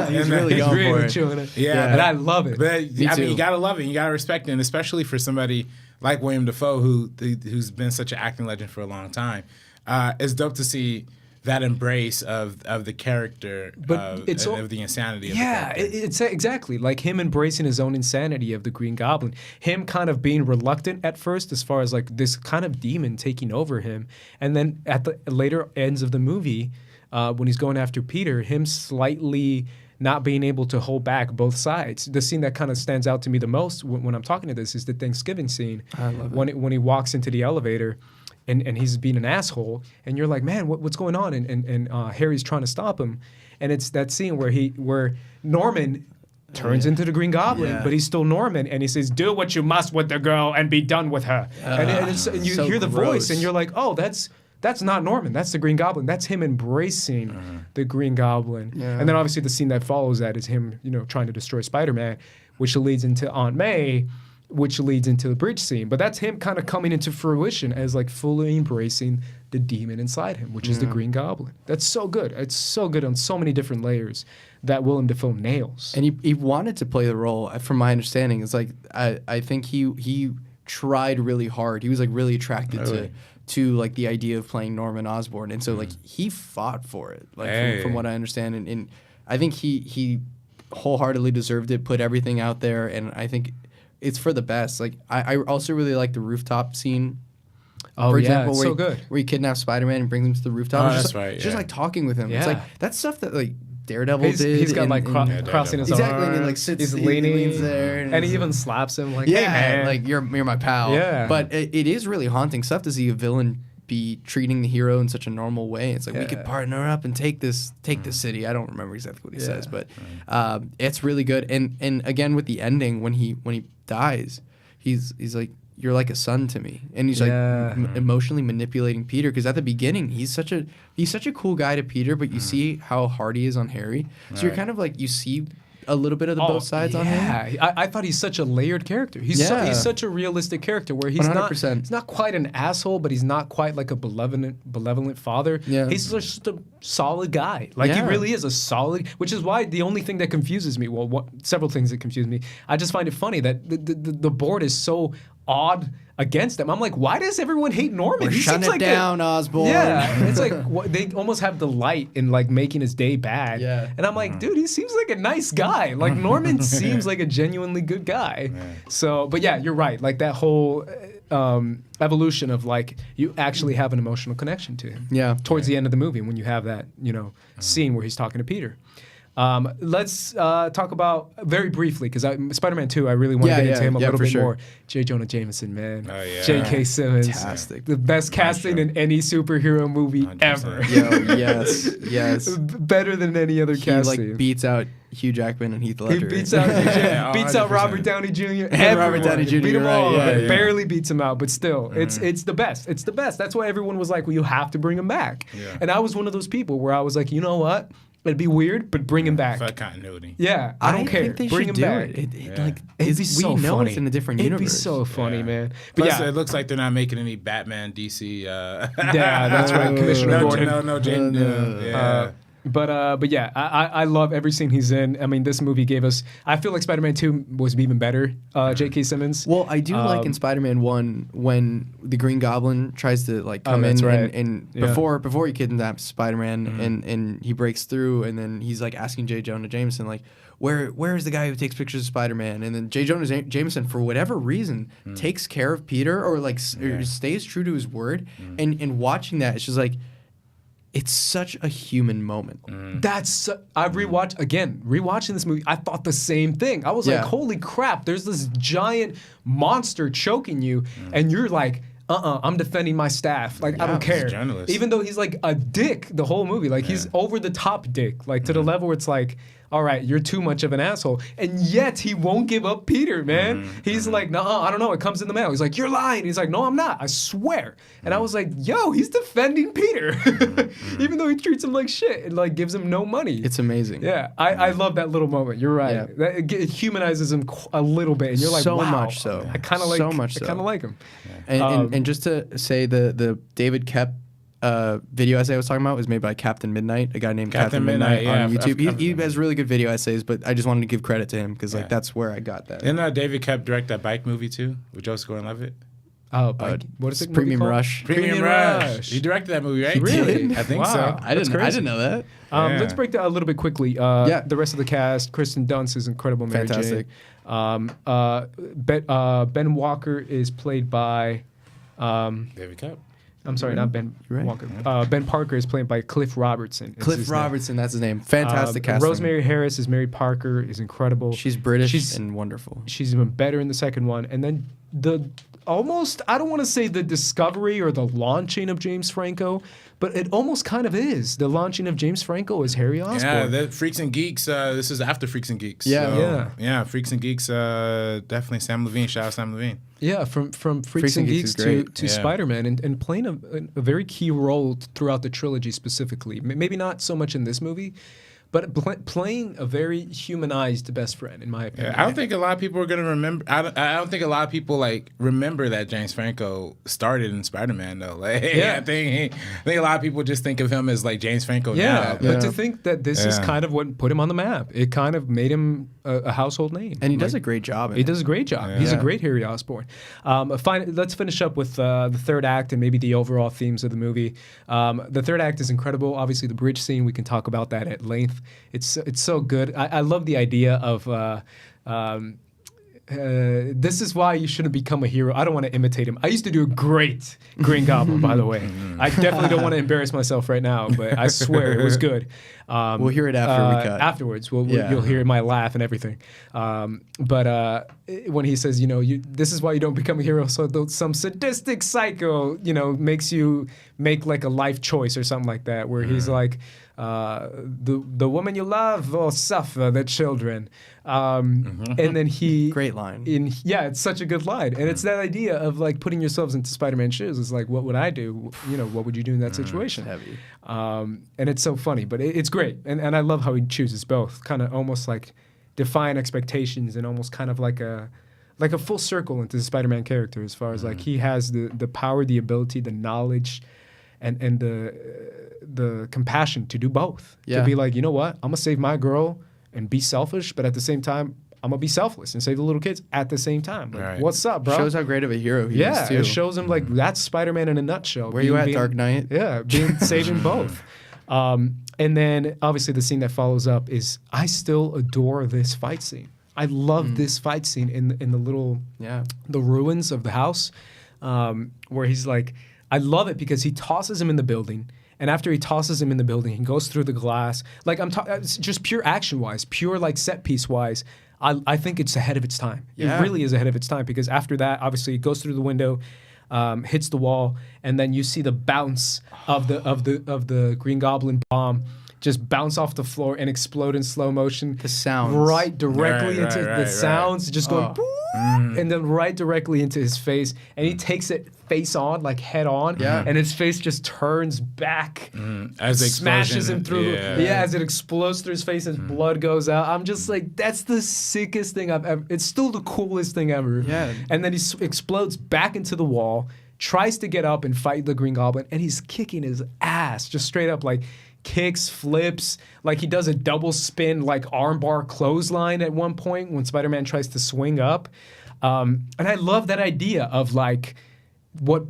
He's really going for it. Chewing it. Yeah, and I love it. But I mean, you gotta love it. You gotta respect it, and especially for somebody like William Dafoe, who's been such an acting legend for a long time. It's dope to see that embrace of the character, of the insanity of the character. It's exactly like him embracing his own insanity of the Green Goblin, him kind of being reluctant at first as far as like this kind of demon taking over him, and then at the later ends of the movie, when he's going after Peter, him slightly not being able to hold back both sides. The scene that kind of stands out to me the most when I'm talking to this is the Thanksgiving scene. I love it. When he walks into the elevator and he's being an asshole, and you're like, man, what's going on? And Harry's trying to stop him, and it's that scene where Norman turns into the Green Goblin, but he's still Norman, and he says, "Do what you must with the girl and be done with her." And you so hear the gross. voice, and you're like, oh, that's not Norman. That's the Green Goblin. That's him embracing the Green Goblin. Yeah. And then obviously the scene that follows that is him, trying to destroy Spider-Man, which leads into Aunt May, which leads into the bridge scene. But that's him kind of coming into fruition as like fully embracing the demon inside him, which is the Green Goblin. That's so good. It's so good on so many different layers that Willem Dafoe nails. And he wanted to play the role, from my understanding. It's like I think he tried really hard. He was like really attracted to like the idea of playing Norman Osborn, and so like he fought for it. Like from what I understand, and I think he wholeheartedly deserved it. Put everything out there, and I think it's for the best. Like I also really like the rooftop scene. For example, so good. Where he kidnaps Spider-Man and brings him to the rooftop. That's right. Just like talking with him. Yeah. It's like that's stuff that like Daredevil did. He's got like crossing his arms. Exactly, and he like sits, he's leaning, he leans there, and he even slaps him like, "Hey man, like you're my pal." Yeah, but it is really haunting stuff to see a villain be treating the hero in such a normal way. It's like we could partner up and take this city. I don't remember exactly what he says, but it's really good. And again with the ending when he dies, he's like, "You're like a son to me," and he's like emotionally manipulating Peter, because at the beginning he's such a cool guy to Peter, but you see how hard he is on Harry. So you're kind of like, you see a little bit of the both sides on him. Yeah, I thought he's such a layered character. He's such a realistic character where he's 100%. He's not quite an asshole, but he's not quite like a benevolent father. Yeah. He's just a solid guy. Like he really is a solid, which is why the only thing that confuses me, several things that confuse me, I just find it funny that the board is so odd against him. I'm like, why does everyone hate Norman? He seems like down, Osborn. Yeah, it's like they almost have delight in like making his day bad. Yeah, and I'm like, dude, he seems like a nice guy. Like Norman seems like a genuinely good guy. Yeah. So, but yeah, you're right. Like that whole evolution of like you actually have an emotional connection to him. Yeah, towards the end of the movie when you have that scene where he's talking to Peter. Let's talk about very briefly, because Spider-Man II, I really want to get into him a little bit more. J. Jonah Jameson, man. Oh, yeah. J.K. Simmons. Fantastic. The best casting in any superhero movie 100%. ever. Yo, yes. Better than any other casting. He like beats out Hugh Jackman and Heath Ledger. He beats out Robert Downey Jr. And Robert Downey Jr. Beat him all. Yeah. Barely beats him out, but still, it's the best. It's the best. That's why everyone was like, well, you have to bring him back. Yeah. And I was one of those people where I was like, you know what? It'd be weird, but bring him back. For continuity. Yeah, I don't care. Think they bring should him do back. It'd be so funny. It's in a different universe. It'd be so funny, man. But Plus, it looks like they're not making any Batman DC. Yeah, that's right. Commissioner Gordon. No, James. But yeah, I love every scene he's in. I mean, this movie gave us. I feel like Spider-Man 2 was even better. J.K. Simmons. Well, I do like in Spider-Man 1 when the Green Goblin tries to like come in and before he kidnaps Spider-Man and he breaks through and then he's like asking J. Jonah Jameson like where is the guy who takes pictures of Spider-Man? And then J. Jonah Jameson for whatever reason takes care of Peter or like or stays true to his word. And watching that, it's just like. It's such a human moment. I rewatching this movie, I thought the same thing. I was like, holy crap, there's this giant monster choking you, and you're like, I'm defending my staff. Like, I don't care. Even though he's like a dick the whole movie. Like, he's over the top dick. Like, to the level where it's like, all right, you're too much of an asshole. And yet he won't give up Peter, man. He's like, no, I don't know. It comes in the mail. He's like, you're lying. He's like, no, I'm not. I swear. And I was like, yo, he's defending Peter. Even though he treats him like shit and like gives him no money. It's amazing. Yeah, I love that little moment. You're right. Yeah. It humanizes him a little bit. And you're like, so wow. much so. I kind of like, I kind of like him. And just to say the David Kep video essay I was talking about was made by Captain Midnight, a guy named Captain Midnight on YouTube. He has really good video essays, but I just wanted to give credit to him because like that's where I got that. Didn't David Kep direct that bike movie too with Joseph Gordon-Levitt? Oh, what is it? Premium Rush. Premium Rush. He directed that movie, right? Really? I think wow. so. I didn't know that. Let's break that a little bit quickly. The rest of the cast: Kristen Dunst is incredible. Mary Fantastic. Jane. Ben Walker is played by David Kep. I'm sorry, not Ben Walker. Ben Parker is played by Cliff Robertson. Cliff Robertson, that's his name. Fantastic casting. Rosemary Harris is Mary Parker, is incredible. She's British and wonderful. She's even better in the second one. And then I don't want to say the discovery or the launching of James Franco, but it almost kind of is. The launching of James Franco as Harry Osborn. Yeah, the Freaks and Geeks, this is after Freaks and Geeks. Yeah, Freaks and Geeks, definitely Sam Levine. Shout out Sam Levine. Yeah, from Freaks and Geeks to Spider-Man and playing a very key role throughout the trilogy specifically. Maybe not so much in this movie, but playing a very humanized best friend, in my opinion. Yeah, I don't think a lot of people are gonna remember. I don't think a lot of people like remember that James Franco started in Spider-Man though. Like, I think a lot of people just think of him as like James Franco now. But to think that this is kind of what put him on the map. It kind of made him a household name. And he does a great job. He does a great job. Yeah. He's a great Harry Osborn. Let's finish up with the third act and maybe the overall themes of the movie. The third act is incredible. Obviously, the bridge scene, we can talk about that at length. It's so good. I love the idea of this is why you shouldn't become a hero. I don't want to imitate him. I used to do a great Green Goblin, by the way. I definitely don't want to embarrass myself right now, but I swear it was good. We'll hear it after we cut. Afterwards, you'll hear my laugh and everything. But when he says, this is why you don't become a hero, so some sadistic psycho, makes you make like a life choice or something like that, where he's like, the woman you love will suffer the children. And then he... Great line. It's such a good line. And it's that idea of like putting yourselves into Spider-Man's shoes. It's like, what would I do? What would you do in that situation? Heavy. And it's so funny, but it's great. And I love how he chooses both, kind of almost like defying expectations and almost kind of like a full circle into the Spider-Man character as far as like he has the power, the ability, the knowledge, and the compassion to do both. To be like, you know what? I'm going to save my girl and be selfish, but at the same time, I'm going to be selfless and save the little kids at the same time. Like, what's up, bro? Shows how great of a hero he is, too. It shows him, like, that's Spider-Man in a nutshell. Where you at, Dark Knight? Yeah, saving both. And then, obviously, the scene that follows up is, I still adore this fight scene. I love this fight scene in the little, the ruins of the house, where he's like, I love it because he tosses him in the building. And after he tosses him in the building, he goes through the glass. Like, just pure action-wise, pure, like, set-piece-wise, I think it's ahead of its time. It really is ahead of its time because after that, obviously, it goes through the window, hits the wall, and then you see the bounce of the Green Goblin bomb just bounce off the floor and explode in slow motion. The sounds. Right directly into the sounds, just going and then right directly into his face. And he takes it face on, like head on, and his face just turns back, as it smashes him through. As it explodes through his face, his blood goes out. I'm just like, that's the sickest thing I've ever. It's still the coolest thing ever. Yeah. And then he explodes back into the wall, tries to get up and fight the Green Goblin, and he's kicking his ass, just straight up like kicks, flips, like he does a double spin, like armbar clothesline at one point when Spider-Man tries to swing up. And I love that idea of like what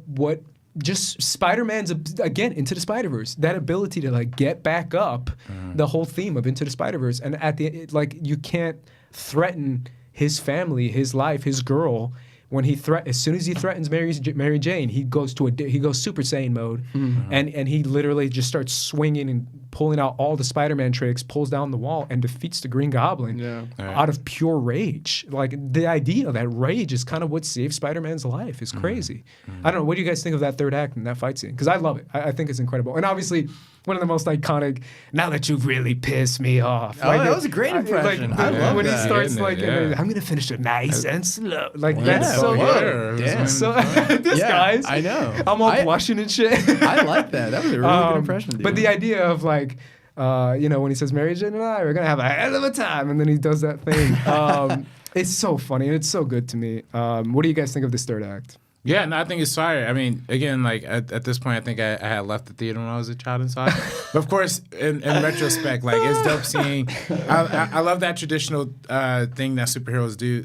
just Spider-Man's, again, Into the Spider-Verse, that ability to like get back up, the whole theme of Into the Spider-Verse. And at the like, you can't threaten his family, his life, his girl. When as soon as he threatens Mary Jane, he goes Super Saiyan mode, and he literally just starts swinging and pulling out all the Spider-Man tricks, pulls down the wall, and defeats the Green Goblin out of pure rage. Like the idea of that rage is kind of what saved Spider-Man's life. Is crazy. I don't know. What do you guys think of that third act and that fight scene? Because I love it. I think it's incredible, and obviously one of the most iconic. Now that you've really pissed me off. Oh, that was a great impression. I love when that. he starts I'm gonna finish it nice and slow. Like that's so good. Damn. So this guy's. I know. I'm all blushing and shit. I like that. That was a really good impression. Dude. But the idea of like, when he says Mary Jane and I are gonna have a hell of a time, and then he does that thing. It's so funny and it's so good to me. What do you guys think of this third act? Yeah, no, I think it's fire. I mean, again, like at this point, I think I had left the theater when I was a child and saw it. But of course, in retrospect, like it's dope seeing. I love that traditional thing that superheroes do.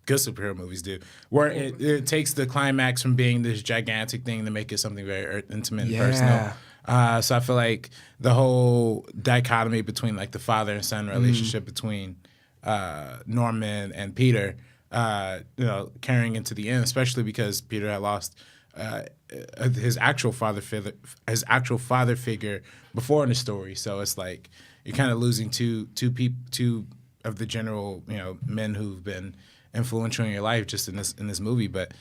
Good superhero movies do, where it takes the climax from being this gigantic thing to make it something very intimate and personal. So I feel like the whole dichotomy between like the father and son relationship between Norman and Peter. Carrying into the end, especially because Peter had lost his actual father figure before in the story. So it's like you're kind of losing two of the general men who've been influential in your life just in this movie. But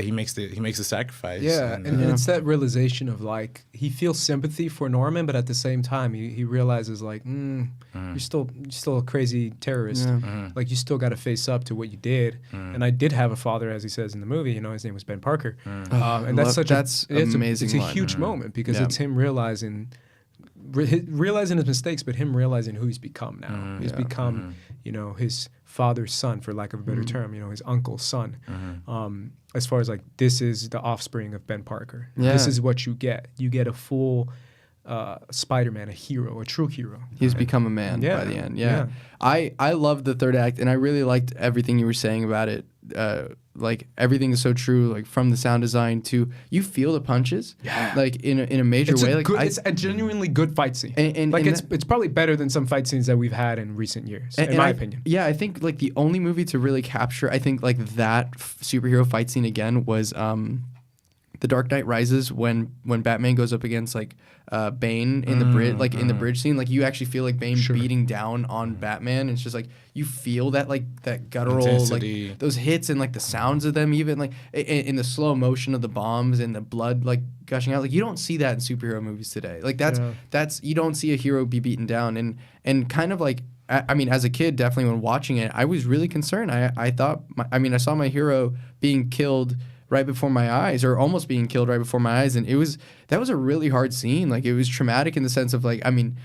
he makes the sacrifice. Yeah, and it's that realization of like he feels sympathy for Norman, but at the same time he realizes like you're still a crazy terrorist. Like you still got to face up to what you did. And I did have a father, as he says in the movie. His name was Ben Parker. And that's amazing. It's a huge moment because it's him realizing his mistakes, but him realizing who he's become now. He's become his father's son, for lack of a better term. His uncle's son. As far as like this is the offspring of Ben Parker. This is what you get. You get a full Spider-Man, a hero, a true hero. He's become a man by the end. I loved the third act, and I really liked everything you were saying about it. Like everything is so true, like from the sound design to you feel the punches, like in a major way. It's a genuinely good fight scene, and it's probably better than some fight scenes that we've had in recent years, in my opinion. Yeah, I think like the only movie to really capture, I think like that superhero fight scene again was The Dark Knight Rises when Batman goes up against like Bane in the bridge, like in the bridge scene, like you actually feel like Bane beating down on Batman. And it's just like you feel that like that guttural intensity. Like those hits and like the sounds of them, even like in the slow motion of the bombs and the blood like gushing out. Like you don't see that in superhero movies today. Like that's you don't see a hero be beaten down and kind of like. I mean, as a kid, definitely when watching it, I was really concerned. I thought, I saw my hero being killed right before my eyes, or almost being killed right before my eyes, and that was a really hard scene. Like it was traumatic in the sense of like, I mean,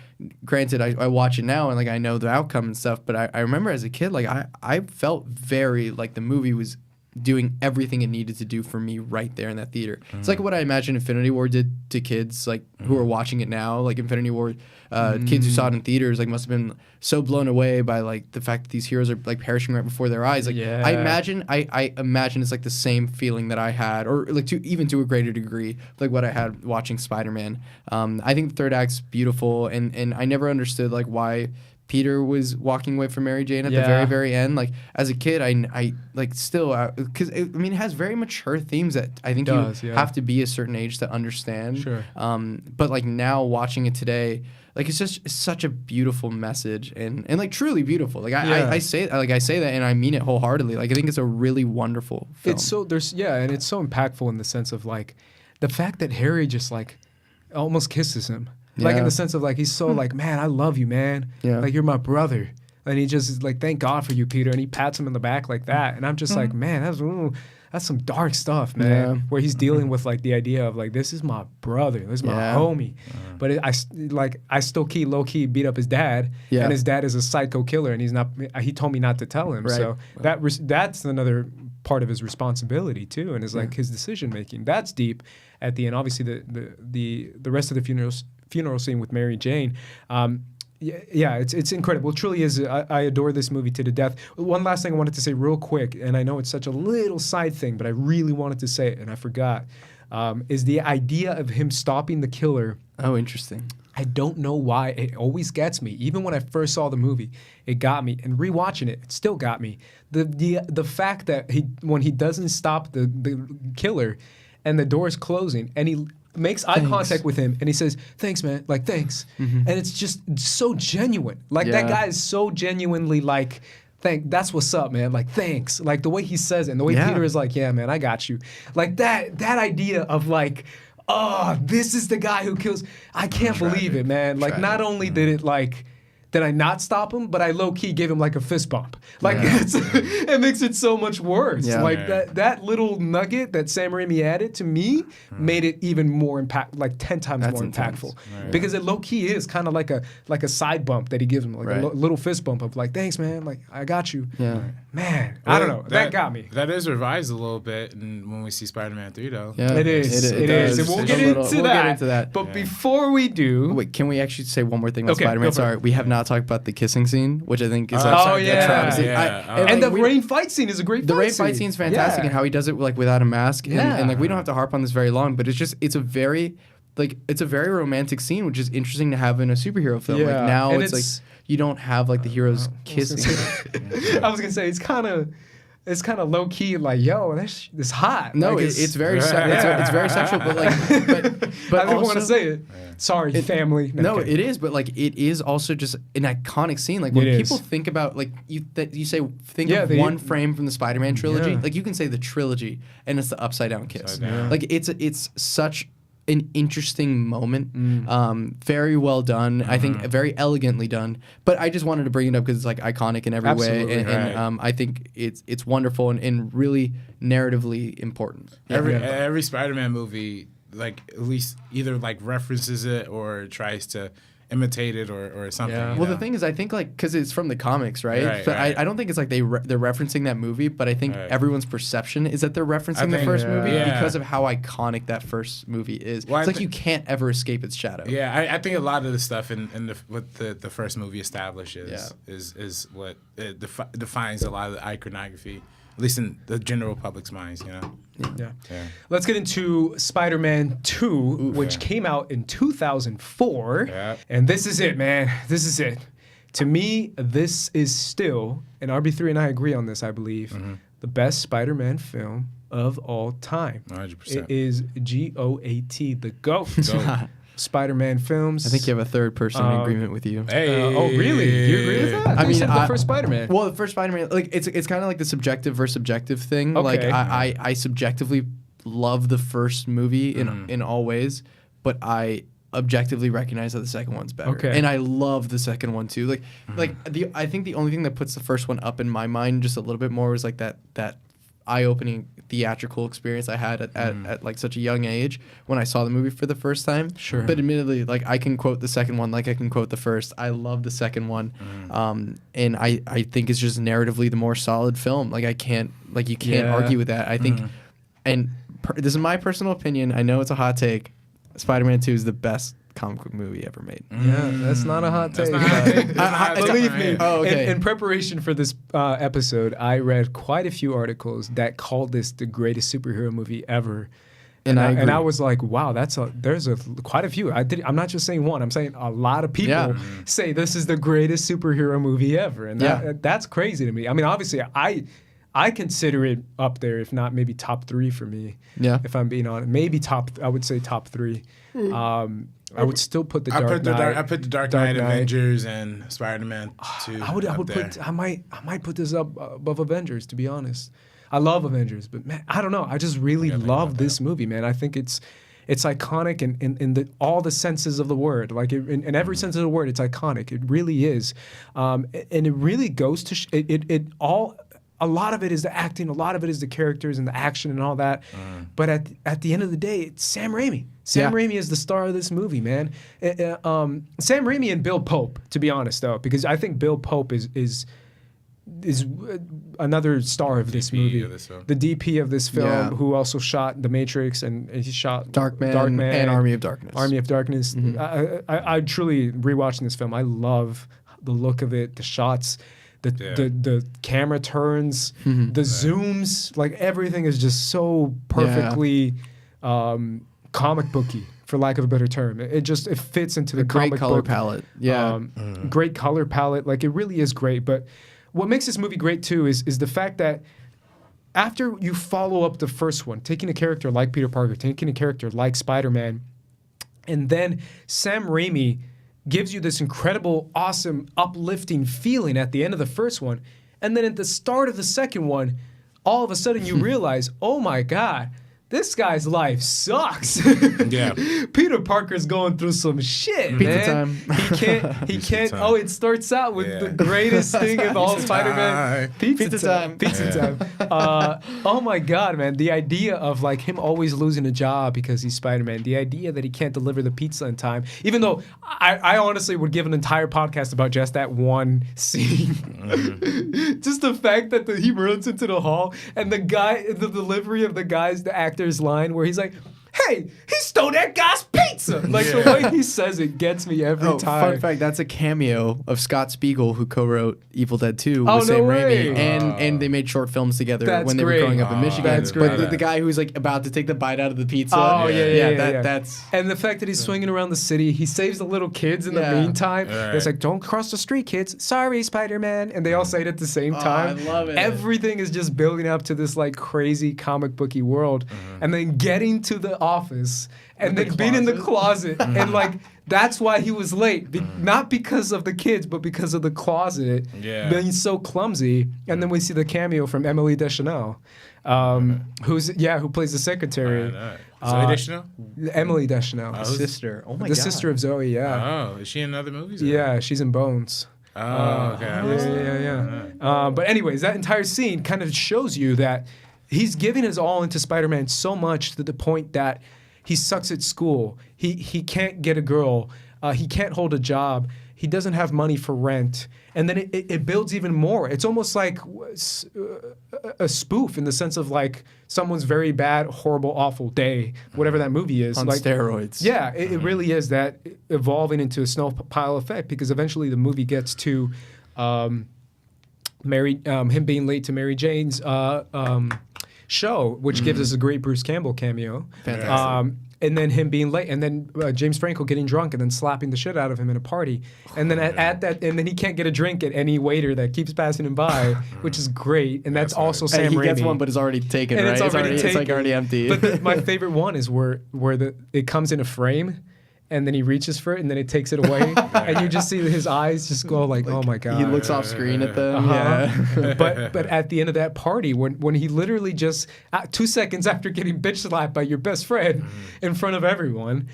granted, I watch it now and like I know the outcome and stuff, but I remember as a kid, like I felt very like the movie was doing everything it needed to do for me right there in that theater. It's like what I imagine Infinity War did to kids like who are watching it now. Like Infinity War, kids who saw it in theaters like must have been so blown away by like the fact that these heroes are like perishing right before their eyes. Like I imagine it's like the same feeling that I had, or like even to a greater degree, like what I had watching Spider-Man. I think the third act's beautiful, and I never understood like why Peter was walking away from Mary Jane at the very, very end. Like as a kid, I like still because it has very mature themes that I think you have to be a certain age to understand. Sure. But like now watching it today, like it's such a beautiful message and like truly beautiful. Like I say that and I mean it wholeheartedly. Like I think it's a really wonderful film. It's so and it's so impactful in the sense of like the fact that Harry just like almost kisses him. Like in the sense of like he's so like, man, I love you, man. Yeah. Like you're my brother. And he just is like, thank God for you, Peter. And he pats him in the back like that. And I'm just like, man, that's some dark stuff, man. Yeah. Where he's dealing with like the idea of like, this is my brother, this is my homie. But I still low key beat up his dad. Yeah. And his dad is a psycho killer, and he told me not to tell him. Right. So that's another part of his responsibility too, and is like his decision making. That's deep at the end. Obviously, the rest of the funeral scene with Mary Jane. Yeah, it's incredible. It truly is. I adore this movie to the death. One last thing I wanted to say real quick, and I know it's such a little side thing, but I really wanted to say it, and I forgot, is the idea of him stopping the killer. Oh, interesting. I don't know why. It always gets me. Even when I first saw the movie, it got me. And rewatching it, it still got me. The fact that when he doesn't stop the killer and the door is closing and he makes eye contact with him and he says, "Thanks, man." Like, thanks. And it's just so genuine. Like, that guy is so genuinely like, that's what's up, man. Like, thanks. Like, the way he says it and the way Peter is like, "Yeah, man, I got you." Like, that idea of like, oh, this is the guy who kills. I can't believe it, man. Like, not only did I not stop him, but I low-key gave him like a fist bump. Like, it makes it so much worse. Yeah. Like, that little nugget that Sam Raimi added to me made it even more like 10 times more impactful. Right. Because it low-key is kind of like a side bump that he gives him, like a little fist bump of like, "Thanks, man. Like, I got you." Yeah. Man, I don't know. That got me. That is revised a little bit when we see Spider-Man 3, though. Yeah, It is. It is. And we'll get into that. But before we do... Wait, can we actually say one more thing about Okay, Spider-Man? go for it. Sorry, we have not talked about the kissing scene, which I think is Oh, like yeah. a travesty. Yeah. And the rain fight scene is a great fight scene. The rain fight scene is fantastic, and how he does it like without a mask, and like we don't have to harp on this very long, but it's a very romantic scene, which is interesting to have in a superhero film. Yeah. Like, now And it's like you don't have like the heroes kissing. I was gonna say it's kind of low key, like, yo, this hot. No, like, it's very it's very sexual, but like but I don't want to also- say it. Sorry, family. No, Okay. it is, but like it is also just an iconic scene. Like, when It people is. think about like think Yeah, of one frame from the Spider-Man trilogy, Yeah. like you can say the trilogy, and it's the upside down kiss. Upside down. Like it's such an interesting moment. Very well done. I think very elegantly done. But I just wanted to bring it up because it's like iconic in every Absolutely, way, and I think it's wonderful and really narratively important. Every Spider-Man movie, like, at least either like references it or tries to imitate it or something. Yeah. you Well, know? the thing is, I think like because it's from the comics, right? Right, But right. I don't think it's like they're referencing that movie, but I think Right. everyone's perception is that they're referencing the think- first yeah. movie Yeah. because of how iconic that first movie is. Well, It's I like you can't ever escape its shadow. Yeah, I think a lot of the stuff in what the first movie establishes Yeah. is what defines a lot of the iconography, at least in the general public's minds, you know? Yeah. Yeah. Let's get into Spider-Man II, which came out in 2004. Yeah. And this is it, man. This is it. To me, this is still, and RB3 and I agree on this, I believe, the best Spider-Man film of all time. 100%. It is GOAT, the GOAT. Spider-Man films. I think you have a third person in agreement with you. Hey. Oh, really? You agree with that? I mean, the first Spider-Man. Well, the first Spider-Man, like it's kind of like the subjective versus objective thing. Like Okay. I subjectively love the first movie in all ways, but I objectively recognize that the second one's better. Okay. And I love the second one too. I think the only thing that puts the first one up in my mind just a little bit more was like that eye-opening theatrical experience I had at like such a young age when I saw the movie for the first time. Sure. But admittedly, like I can quote the second one like I can quote the first. I love the second one. And I think it's just narratively the more solid film. Like you can't argue with that. I think this is my personal opinion. I know it's a hot take. Spider-Man 2 is the best comic book movie ever made. Yeah, that's not a hot take. That's not a hot take. That's not a hot take. Believe me. Oh, okay. In preparation for this episode, I read quite a few articles that called this the greatest superhero movie ever. And I agree. was like, wow, there's quite a few. I'm not just saying one. I'm saying a lot of people say this is the greatest superhero movie ever, and that's crazy to me. I mean, obviously, I consider it up there, if not maybe top 3 for me. Yeah. If I'm being honest, maybe I would say top 3. I would still put the Dark Knight. I put the Dark Knight, Avengers, and Spider-Man 2. I might put this up above Avengers, to be honest. I love Avengers, but man, I don't know. I just really love this movie, man. I think it's iconic in all the senses of the word. Like in every sense of the word, it's iconic. It really is, and it really goes to a lot of it is the acting, a lot of it is the characters and the action and all that. But at the end of the day, it's Sam Raimi. Sam Raimi is the star of this movie, man. Sam Raimi and Bill Pope, to be honest, though, because I think Bill Pope is is another star of this DP movie. of this film. The DP of this film, who also shot The Matrix and he shot Darkman and Army of Darkness. Army of Darkness. I truly rewatching this film. I love the look of it, the shots, the camera turns, the zooms. Like everything is just so perfectly comic booky, for lack of a better term. It fits into the great comic color book palette. Yeah, great color palette. Like it really is great. But what makes this movie great too is the fact that after you follow up the first one, taking a character like Peter Parker, taking a character like Spider-Man, and then Sam Raimi gives you this incredible, awesome, uplifting feeling at the end of the first one, and then at the start of the second one, all of a sudden you realize, oh my God, this guy's life sucks. Yeah. Peter Parker's going through some shit, Pizza man. time. He can't. time. Oh, it starts out with the greatest thing of all Spider-Man. Pizza time. Pizza time. Oh my God, man. The idea of like him always losing a job because he's Spider-Man. The idea that he can't deliver the pizza in time. Even though I honestly would give an entire podcast about just that one scene. Just the fact that he runs into the hall and the delivery of the actor's line where he's like, hey, he stole that guy's pizza. Like the way he says it gets me every time. Fun fact, that's a cameo of Scott Spiegel, who co-wrote Evil Dead 2 with Oh, Sam no Raimi. way. And they made short films together That's when they great. were growing up in Michigan. That's great. But the guy who's like about to take the bite out of the pizza. Oh, yeah. That's... And the fact that he's swinging around the city, he saves the little kids in the meantime. Right. It's like, don't cross the street, kids. Sorry, Spider-Man. And they all say it at the same time. I love it. Everything is just building up to this like crazy comic booky world. And then getting to the office and then being in the closet. And like, that's why he was late. Not because of the kids, but because of the closet. Yeah. Being so clumsy. And then we see the cameo from Emily Deschanel, who plays the secretary. Zoe Deschanel? Emily Deschanel. sister. Oh my The God. sister of Zoe, yeah. Oh, is she in other movies? Yeah, she's in Bones. Oh, okay. I missed that. Yeah. But anyways, that entire scene kind of shows you that he's giving his all into Spider-Man so much to the point that he sucks at school. He can't get a girl. He can't hold a job. He doesn't have money for rent. And then it builds even more. It's almost like a spoof in the sense of like someone's very bad, horrible, awful day, whatever that movie is. On like, steroids. Yeah, it really is that evolving into a snowpile effect, because eventually the movie gets to him being late to Mary Jane's show, which gives us a great Bruce Campbell cameo. Fantastic. And then him being late, and then James Franco getting drunk and then slapping the shit out of him in a party. And then at that, and then he can't get a drink at any waiter that keeps passing him by, which is great. And that's also Sam And he Raimi. gets one, but it's already taken, And right? it's already taken. It's like already empty. But my favorite one is where it comes in a frame, and then he reaches for it, and then it takes it away, and you just see his eyes just go like oh my God. He looks off screen at them. Yeah. but at the end of that party, when he literally just 2 seconds after getting bitch slapped by your best friend in front of everyone,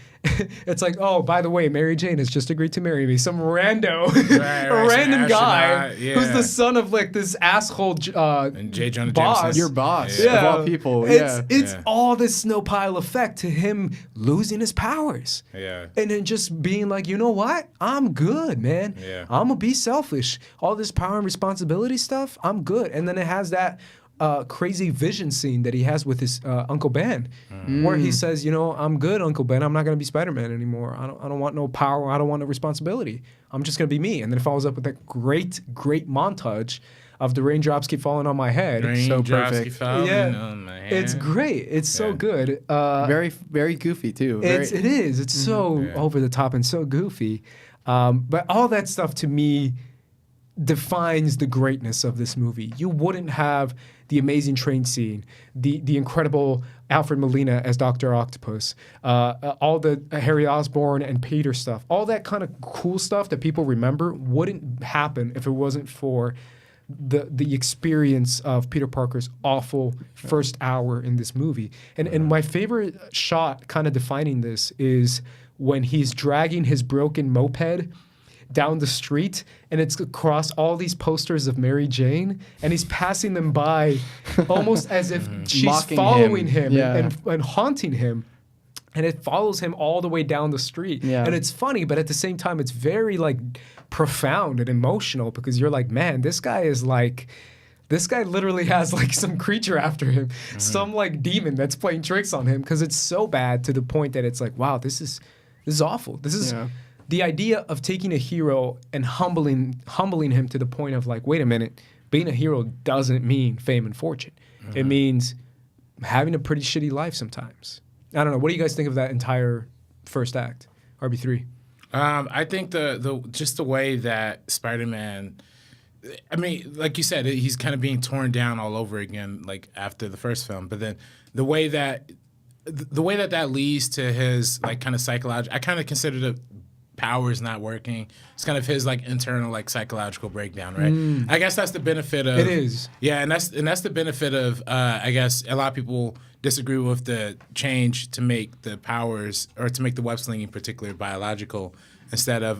it's like, oh, by the way, Mary Jane has just agreed to marry me. Some random Some guy astronaut, who's the son of like this asshole And J. Jonah boss. Jameson. Your boss, Yeah. of all people. It's all this snow pile effect to him losing his powers. Yeah. And then just being like, you know what? I'm good, man. Yeah. I'm going to be selfish. All this power and responsibility stuff, I'm good. And then it has that crazy vision scene that he has with his Uncle Ben, where he says, you know, I'm good, Uncle Ben. I'm not going to be Spider-Man anymore. I don't want no power. I don't want no responsibility. I'm just going to be me. And then it follows up with that great montage of the raindrops keep falling on my head. So perfect. Keep falling Yeah. on my head. It's great. It's so good. Very, very goofy too. Very, It is. It's so over the top and so goofy. But all that stuff to me defines the greatness of this movie. You wouldn't have the amazing train scene, the incredible Alfred Molina as Dr. Octopus, all the Harry Osborn and Peter stuff, all that kind of cool stuff that people remember wouldn't happen if it wasn't for the experience of Peter Parker's awful first hour in this movie. And my favorite shot kind of defining this is when he's dragging his broken moped down the street, and it's across all these posters of Mary Jane, and he's passing them by almost as if she's Mocking following him. him and haunting him. And it follows him all the way down the street. Yeah. And it's funny, but at the same time, it's very like profound and emotional because you're like, man, this guy literally has like some creature after him, some like demon that's playing tricks on him because it's so bad to the point that it's like, wow, this is awful. This is the idea of taking a hero and humbling him to the point of like, wait a minute, being a hero doesn't mean fame and fortune. It means having a pretty shitty life sometimes. I don't know. What do you guys think of that entire first act, RB3? I think just the way that Spider-Man, I mean, like you said, he's kind of being torn down all over again, like after the first film. But then the way that leads to his like kind of psychological, I kind of consider the powers not working. It's kind of his like internal like psychological breakdown, right? I guess that's the benefit of it is. Yeah, and that's the benefit of I guess a lot of people disagree with the change to make the powers or to make the web slinging particularly biological instead of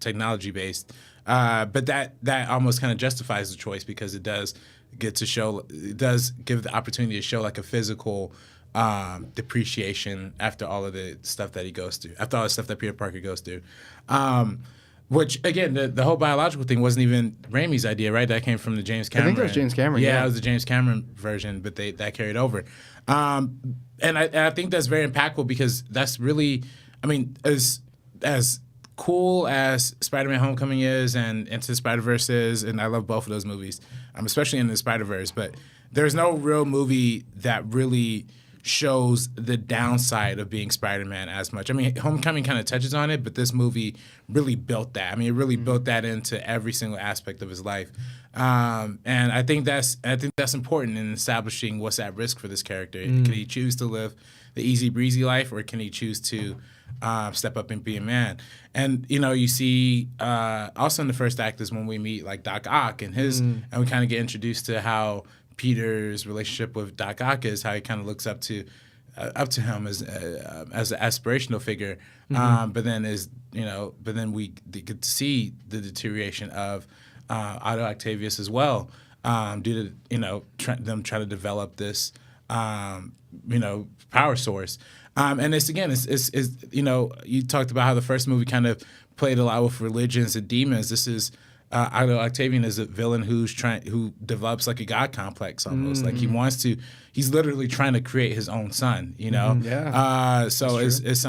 technology based. But that almost kind of justifies the choice because it does give the opportunity to show like a physical depreciation after all of the stuff that he goes through, after all the stuff that Peter Parker goes through. Which, again, the whole biological thing wasn't even Raimi's idea, right? That came from the James Cameron. I think that was James Cameron, Yeah, it was the James Cameron version, but that carried over. And I think that's very impactful because that's really, I mean, as cool as Spider-Man Homecoming is and Into the Spider-Verse is, and I love both of those movies, especially Into the Spider-Verse, but there's no real movie that really shows the downside of being Spider-Man as much. I mean, Homecoming kind of touches on it, but this movie really built that. I mean, it really built that into every single aspect of his life. And I think that's important in establishing what's at risk for this character. Can he choose to live the easy breezy life, or can he choose to step up and be a man? And you see also in the first act is when we meet like Doc Ock and and we kind of get introduced to how Peter's relationship with Doc Ock is, how he kind of looks up to him as an aspirational figure, but then we get to see the deterioration of Otto Octavius as well, due to them trying to develop this power source, and it's you talked about how the first movie kind of played a lot with religions and demons. This is Otto Octavian is a villain who develops like a god complex almost. Like he's literally trying to create his own son, so it's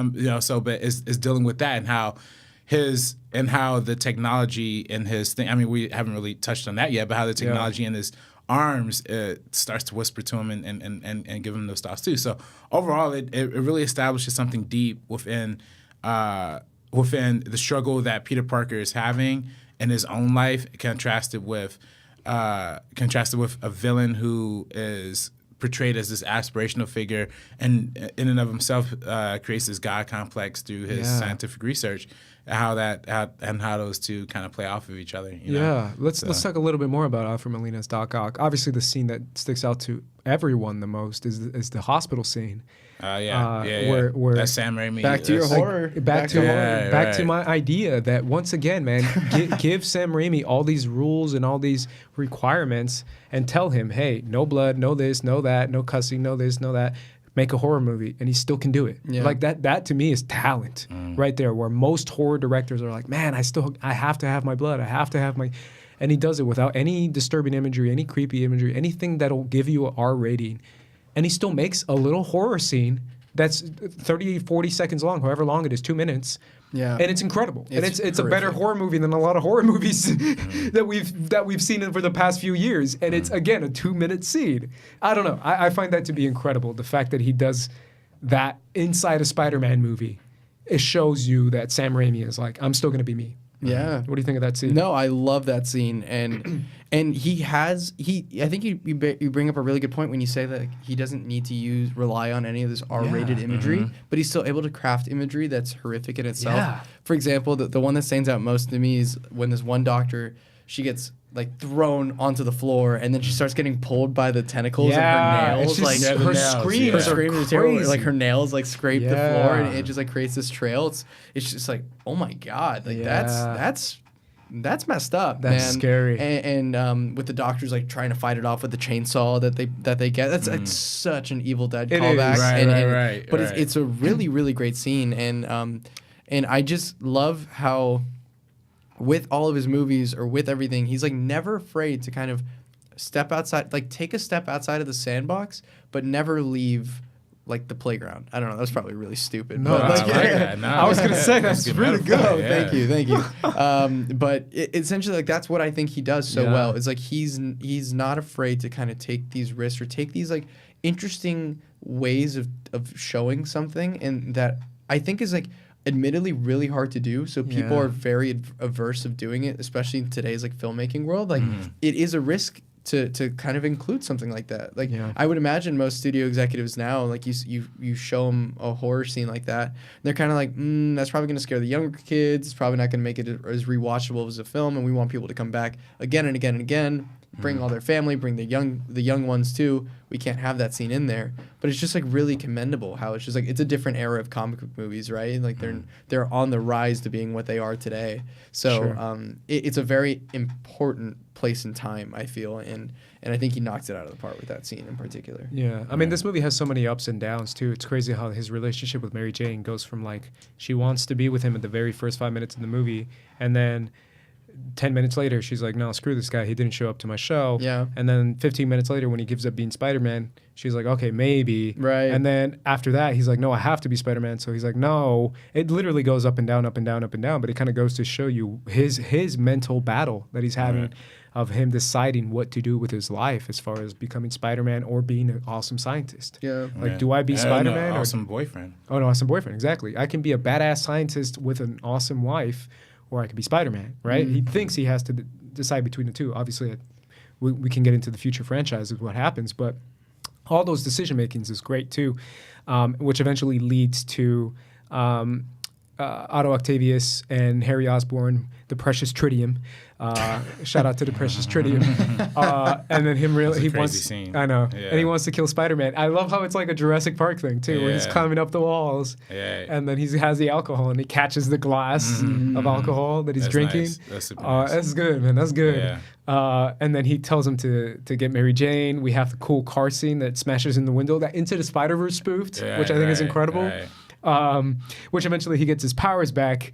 dealing with that and how the technology in his thing. I mean, we haven't really touched on that yet, but how the technology in his arms starts to whisper to him and give him those thoughts too. So overall, it really establishes something deep within the struggle that Peter Parker is having in his own life, contrasted with a villain who is portrayed as this aspirational figure and in and of himself creates this god complex through his scientific research. How those two kind of play off of each other. Let's talk a little bit more about Alfred Molina's Doc Ock. Obviously, the scene that sticks out to everyone the most is the hospital scene. Where that's Sam Raimi. Back to your horror. Back to my idea that once again, man, give Sam Raimi all these rules and all these requirements and tell him, hey, no blood, no this, no that, no cussing, no this, no that. Make a horror movie, and he still can do it. Yeah. Like that to me is talent right there, where most horror directors are like, man, I have to have my blood. I have to have my... And he does it without any disturbing imagery, any creepy imagery, anything that'll give you an R rating. And he still makes a little horror scene that's 30, 40 seconds long, however long it is, 2 minutes. Yeah. And it's incredible. It's a better horror movie than a lot of horror movies that we've seen over the past few years. And it's, again, a 2-minute scene. I don't know. I find that to be incredible. The fact that he does that inside a Spider-Man movie, it shows you that Sam Raimi is like, I'm still going to be me. Yeah. What do you think of that scene? No, I love that scene. And I think you bring up a really good point when you say that he doesn't need to rely on any of this R-rated imagery, but he's still able to craft imagery that's horrific in itself. Yeah. For example, the one that stands out most to me is when this one doctor, she gets like thrown onto the floor and then she starts getting pulled by the tentacles and her nails, her screams are crazy. Like her nails like scrape the floor and it just like creates this trail. It's just like, oh my God, like that's messed up. That's man. Scary. And with the doctors like trying to fight it off with the chainsaw that they get. That's such an Evil Dead callback. Right. But it's a really, really great scene. And I just love how with all of his movies or with everything, he's like never afraid to kind of step outside, like take a step outside of the sandbox, but never leave like the playground. I don't know. That's probably really stupid. No, but, I like, like that. No, I was gonna say that's really good. Oh, thank you. But essentially, like that's what I think he does so well. It's like he's not afraid to kind of take these risks or take these like interesting ways of showing something, and that I think is like admittedly really hard to do. So people are very averse of doing it, especially in today's like filmmaking world. Like it is a risk to kind of include something like that. Like I would imagine most studio executives now, like you show them a horror scene like that, they're kind of like, that's probably going to scare the younger kids. It's probably not going to make it as rewatchable as a film, and we want people to come back again and again and again. Bring all their family, bring the young ones too. We can't have that scene in there, but it's just like really commendable how it's just like it's a different era of comic book movies, right? Like they're on the rise to being what they are today. So it's a very important place in time, I feel, and I think he knocks it out of the park with that scene in particular. Yeah, I mean, this movie has so many ups and downs too. It's crazy how his relationship with Mary Jane goes from like she wants to be with him at the very first 5 minutes of the movie, and then 10 minutes later, she's like, no, screw this guy. He didn't show up to my show. Yeah. And then 15 minutes later, when he gives up being Spider-Man, she's like, okay, maybe. Right. And then after that, he's like, no, I have to be Spider-Man. So he's like, no. It literally goes up and down, up and down, up and down. But it kind of goes to show you his mental battle that he's having of him deciding what to do with his life as far as becoming Spider-Man or being an awesome scientist. Yeah. Like, do I be Spider-Man? Or awesome boyfriend. Oh, no, awesome boyfriend. Exactly. I can be a badass scientist with an awesome wife, or I could be Spider-Man, right? He thinks he has to decide between the two. Obviously, we can get into the future franchise of what happens, but all those decision makings is great too, which eventually leads to Otto Octavius and Harry Osborn, the precious tritium. Shout out to the precious tritium. And then him really, he wants. Scene. I know, Yeah. and he wants to kill Spider-Man. I love how it's like a Jurassic Park thing too, where he's climbing up the walls, and then he has the alcohol and he catches the glass of alcohol that he's drinking. Nice. That's super nice. That's good, man. That's good. Yeah. And then he tells him to get Mary Jane. We have the cool car scene that smashes in the window, that Into the Spider-Verse spoofed, which I think is incredible. Which eventually he gets his powers back,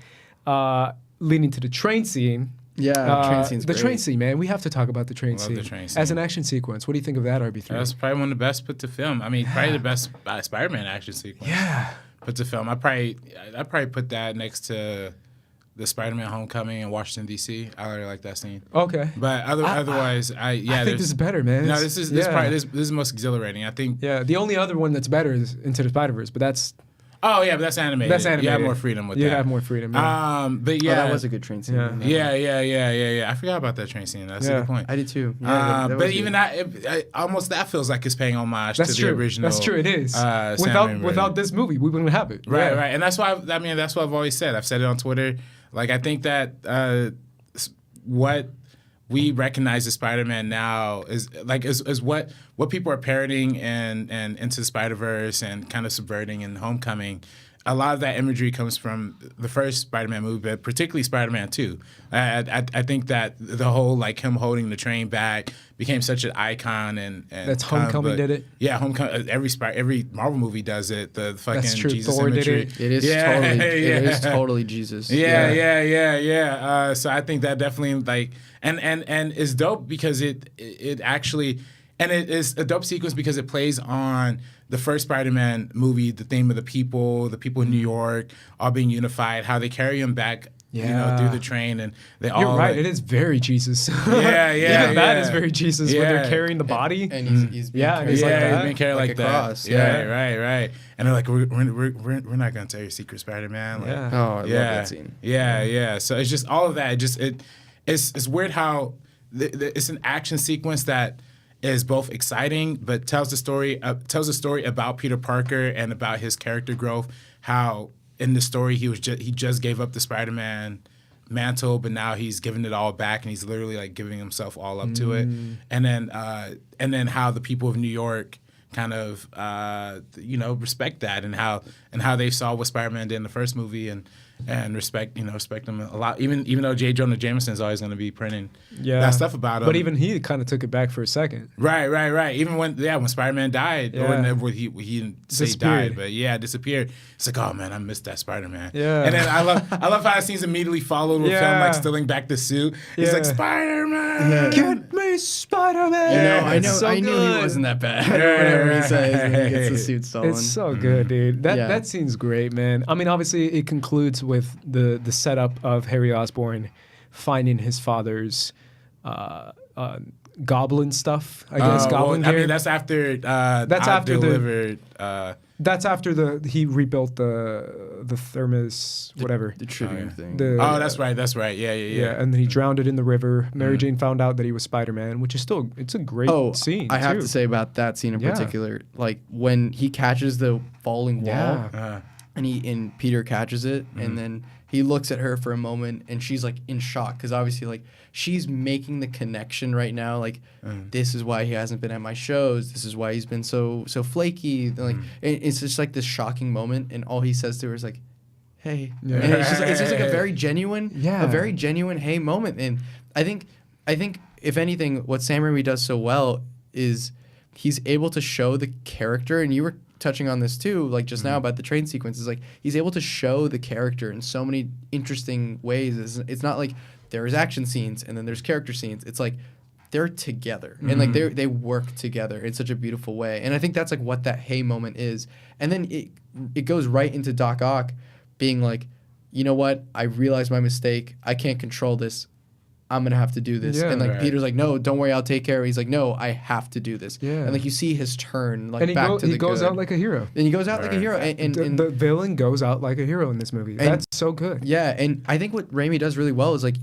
leading to the train scene. Yeah, train scene's great. Train scene, man. We have to talk about the train scene. The train scene. As an action sequence. What do you think of that, RB3? That's probably one of the best put to film. I mean, probably the best Spider-Man action sequence. Yeah. Put to film. I probably put that next to the Spider-Man Homecoming in Washington D.C. I really like that scene. Okay. But otherwise, I think this is better, man. No, this is the most exhilarating. I think. Yeah. The only other one that's better is Into the Spider-Verse, but that's. Oh yeah, but that's animated. That's animated. You have more freedom with that. You have more freedom. Yeah. But yeah, that was a good train scene. Yeah. I forgot about that train scene. That's a good point. I did too. Yeah, but even that, almost that feels like it's paying homage to the original. That's true. It is. Without this movie, we wouldn't have it. Right. And that's why that's what I've always said. I've said it on Twitter. Like I think that what we recognize as Spider-Man now is what people are parroting and Into the Spider-Verse and kind of subverting in Homecoming. A lot of that imagery comes from the first Spider-Man movie, but particularly Spider-Man II. I think that the whole like him holding the train back became such an icon and that's Homecoming did it. Yeah, Homecoming. Every Marvel movie does it. The fucking Jesus Thor imagery. did it. It is totally Jesus. Yeah. So I think that definitely like and is dope because it actually and it is a dope sequence because it plays on the first Spider-Man movie, the theme of the people in New York, all being unified, how they carry him back, through the train, and they all. You're right. Like, it is very Jesus. Yeah. That is very Jesus when they're carrying the body. And he's being carried he's he's being carried like a that. Cross. Right. And they're like, we're not gonna tell your secret, Spider-Man. Like, I love that scene. Yeah. So it's just all of that. It's weird how it's an action sequence that is both exciting but tells a story about Peter Parker and about his character growth. How in the story he just gave up the Spider-Man mantle, but now he's giving it all back and he's literally like giving himself all up to it. And then how the people of New York kind of respect that and how they saw what Spider-Man did in the first movie and and respect him a lot. Even though J. Jonah Jameson is always going to be printing that stuff about him. But even he kind of took it back for a second. Right. Even when Spider-Man died, or he didn't say died, but disappeared. It's like, oh man, I missed that Spider-Man. Yeah. And then I love how the scenes immediately followed with him like stealing back the suit. He's like, Spider-Man, get me Spider-Man. I knew he wasn't that bad. Whatever he says, and he gets the suit stolen. It's so good, dude. That scene's great, man. I mean, obviously, it concludes with the setup of Harry Osborn finding his father's goblin stuff. I guess goblin gear. I mean, that's after. That's after he rebuilt the thermos, whatever. The trivia thing. That's right. Yeah. And then he drowned it in the river. Mary Jane found out that he was Spider-Man, which is it's a great scene. I have to say about that scene in particular, like when he catches the falling wall, and Peter catches it, and then he looks at her for a moment, and she's like in shock because obviously like she's making the connection right now. Like this is why he hasn't been at my shows. This is why he's been so flaky. Like it's just like this shocking moment, and all he says to her is like, "Hey," and it's just like a very genuine, hey moment. And I think if anything, what Sam Raimi does so well is he's able to show the character, and you were touching on this too, like just now about the train sequences. Like he's able to show the character in so many interesting ways. It's not like there's action scenes and then there's character scenes. It's like they're together and like they work together in such a beautiful way. And I think that's like what that hey moment is. And then it goes right into Doc Ock being like, you know what? I realized my mistake. I can't control this. I'm going to have to do this. And like Peter's like, no, don't worry, I'll take care of it. He's like, no, I have to do this. And like you see his turn like back to the good. He goes out like a hero. And he goes out like a hero. And the villain goes out like a hero in this movie. That's so good. Yeah, and I think what Raimi does really well is like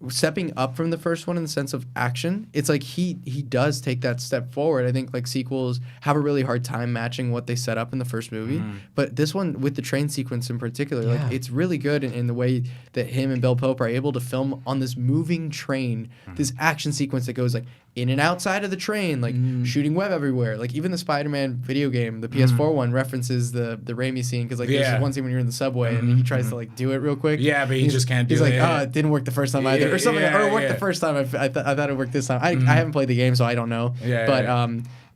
stepping up from the first one in the sense of action. It's like he does take that step forward. I think like sequels have a really hard time matching what they set up in the first movie. But this one with the train sequence in particular, like it's really good in the way that him and Bill Pope are able to film on this moving train, this action sequence that goes like in and outside of the train, like shooting web everywhere. Like even the Spider-Man video game, the PS4 one, references the Raimi scene because like there's this one scene when you're in the subway and he tries to like do it real quick. Yeah, but he just can't do it. He's like, oh, it didn't work the first time either, or something, or it worked the first time. I thought it worked this time. I haven't played the game, so I don't know.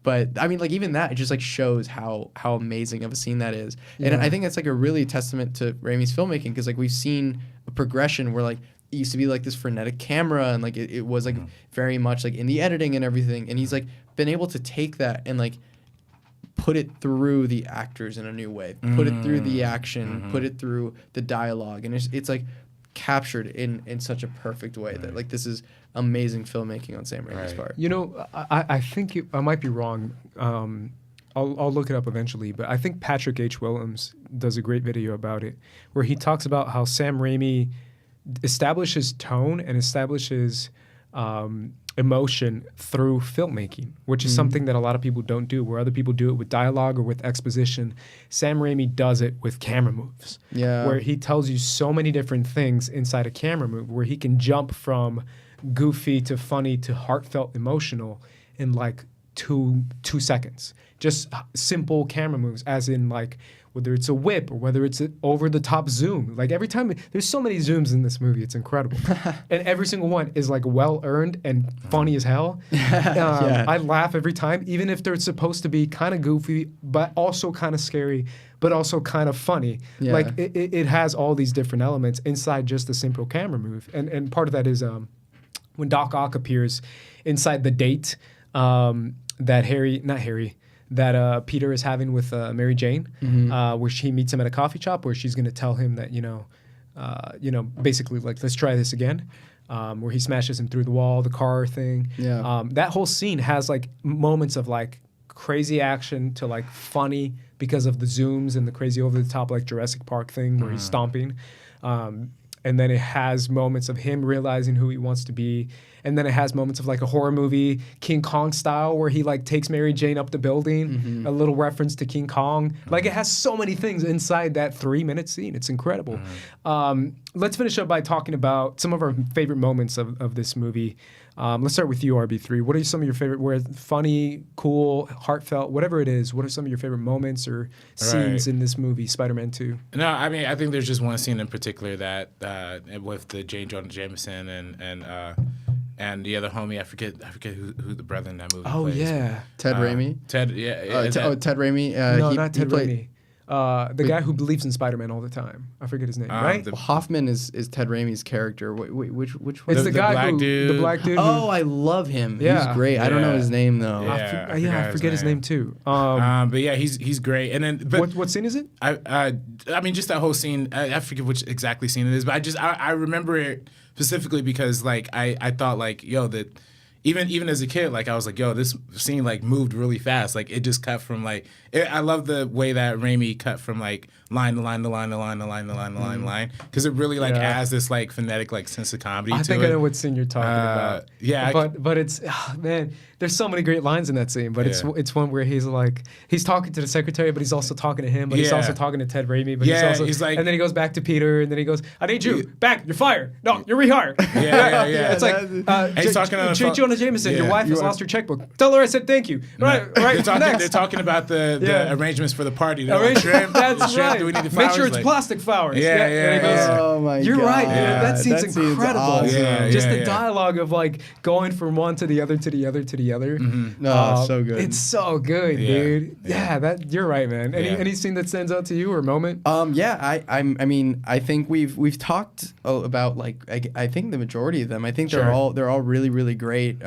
But I mean, like even that, it just like shows how amazing of a scene that is. And I think that's like a really testament to Raimi's filmmaking because like we've seen a progression where like it used to be like this frenetic camera and like it was like very much like in the editing and everything, and he's like been able to take that and like put it through the actors in a new way, put it through the action, put it through the dialogue, and it's like captured in such a perfect way that like this is amazing filmmaking on Sam Raimi's part. You know, I think I might be wrong. I'll look it up eventually, but I think Patrick H. Willems does a great video about it where he talks about how Sam Raimi establishes tone and establishes emotion through filmmaking, which is something that a lot of people don't do, where other people do it with dialogue or with exposition. Sam Raimi does it with camera moves, where he tells you so many different things inside a camera move, where he can jump from goofy to funny to heartfelt emotional in like two seconds. Just simple camera moves, as in like whether it's a whip or whether it's an over-the-top zoom. Like every time, there's so many zooms in this movie, it's incredible. And every single one is like well-earned and funny as hell. I laugh every time, even if they're supposed to be kind of goofy, but also kind of scary, but also kind of funny. Like it has all these different elements inside just a simple camera move. And part of that is when Doc Ock appears inside the date that Peter is having with Mary Jane, where she meets him at a coffee shop, where she's going to tell him that, basically like, let's try this again, where he smashes him through the wall, the car thing. That whole scene has like moments of like crazy action to like funny because of the zooms and the crazy over the top like Jurassic Park thing where he's stomping. And then it has moments of him realizing who he wants to be. And then it has moments of like a horror movie, King Kong style, where he like takes Mary Jane up the building, a little reference to King Kong. Like it has so many things inside that 3-minute scene. It's incredible. Let's finish up by talking about some of our favorite moments of this movie. Let's start with you, RB3. What are some of your favorite, where funny, cool, heartfelt, whatever it is, what are some of your favorite moments or scenes in this movie, Spider-Man 2? No, I mean, I think there's just one scene in particular that with the J. Jonah Jameson and the other homie, I forget who the brother in that movie plays. Yeah. Ted Raimi? Ted Raimi. No, not Ted Raimi. The guy who believes in Spider-Man all the time. I forget his name, right? Hoffman is Ted Raimi's character. Which one? It's the guy black dude. The black dude. Oh, I love him. Yeah. He's great. I don't know his name though. Yeah, I forget his name too. But yeah, he's great. And then, what scene is it? I mean, just that whole scene. I forget which exactly scene it is, but I remember it specifically because like I thought like, yo, that even as a kid, like I was like, yo, this scene like moved really fast. Like it just cut from like I love the way that Raimi cut from like line to line to line to line to line to line to line to line, because it really like adds this like phonetic like sense of comedy to it. I think I know what scene you're talking about. Yeah, but it's man, there's so many great lines in that scene. But it's one where he's talking to the secretary, but he's also talking to him, but he's also talking to Ted Raimi. But he's like, and then he goes back to Peter, and then he goes, "I need you back. You're fired. No, you're rehired." Yeah. It's like he's talking on the phone. J. Jonah Jameson, your wife has lost her checkbook. Tell her I said thank you. Right. They're talking about the arrangements for the party. That's right. Do we need the flowers? Make sure it's plastic flowers. Yeah. Oh my god. You're right. Yeah. That scene's incredible. Awesome. Just the dialogue of like going from one to the other to the other to the other. Mm-hmm. No, it's so good. It's so good, dude. Yeah, that you're right, man. Any scene that stands out to you or moment? I mean, I think we've talked about like I think the majority of them. I think they're all really really great.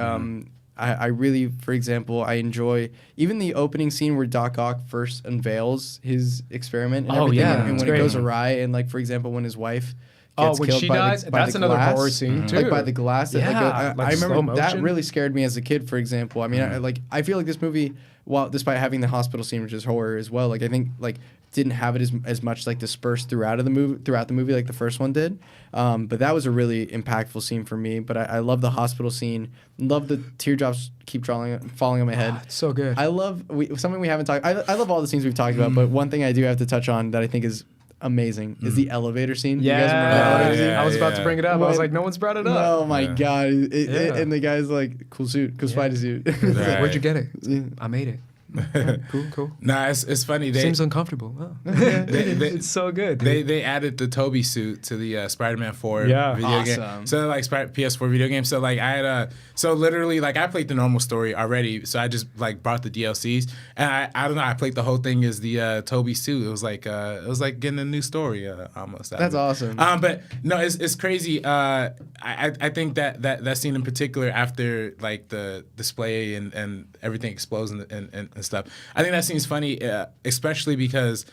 I really, for example, I enjoy even the opening scene where Doc Ock first unveils his experiment and everything, and when it goes awry, and like for example when his wife gets when killed she by dies, by that's the another glass, horror scene too. Like by the glass. Yeah, I remember that motion. really scared me as a kid. For example, I mean, I feel like this movie, while despite having the hospital scene, which is horror as well, like I think like didn't have it as much like dispersed throughout the movie like the first one did. But that was a really impactful scene for me. But I love the hospital scene. Love the teardrops keep falling on my head. It's so good. I love something we haven't talked. I love all the scenes we've talked about. But one thing I do have to touch on that I think is amazing is the elevator scene. Yeah, you guys remember the elevator scene? I was about to bring it up. I was like, no one's brought it up. Oh my god! And the guy's like, cool suit, cool spider suit. Like, where'd you get it? I made it. Cool. Nah, it's funny. Seems uncomfortable. Oh. It's so good. They added the Toby suit to the Spider-Man 4 video game. So like PS4 video game. So like I had so literally like I played the normal story already. So I just like bought the DLCs, and I don't know. I played the whole thing as the Toby suit. It was like getting a new story almost. That's awesome. But no, it's crazy. I think that scene in particular, after like the display and everything explodes and stuff. I think that scene's funny, especially because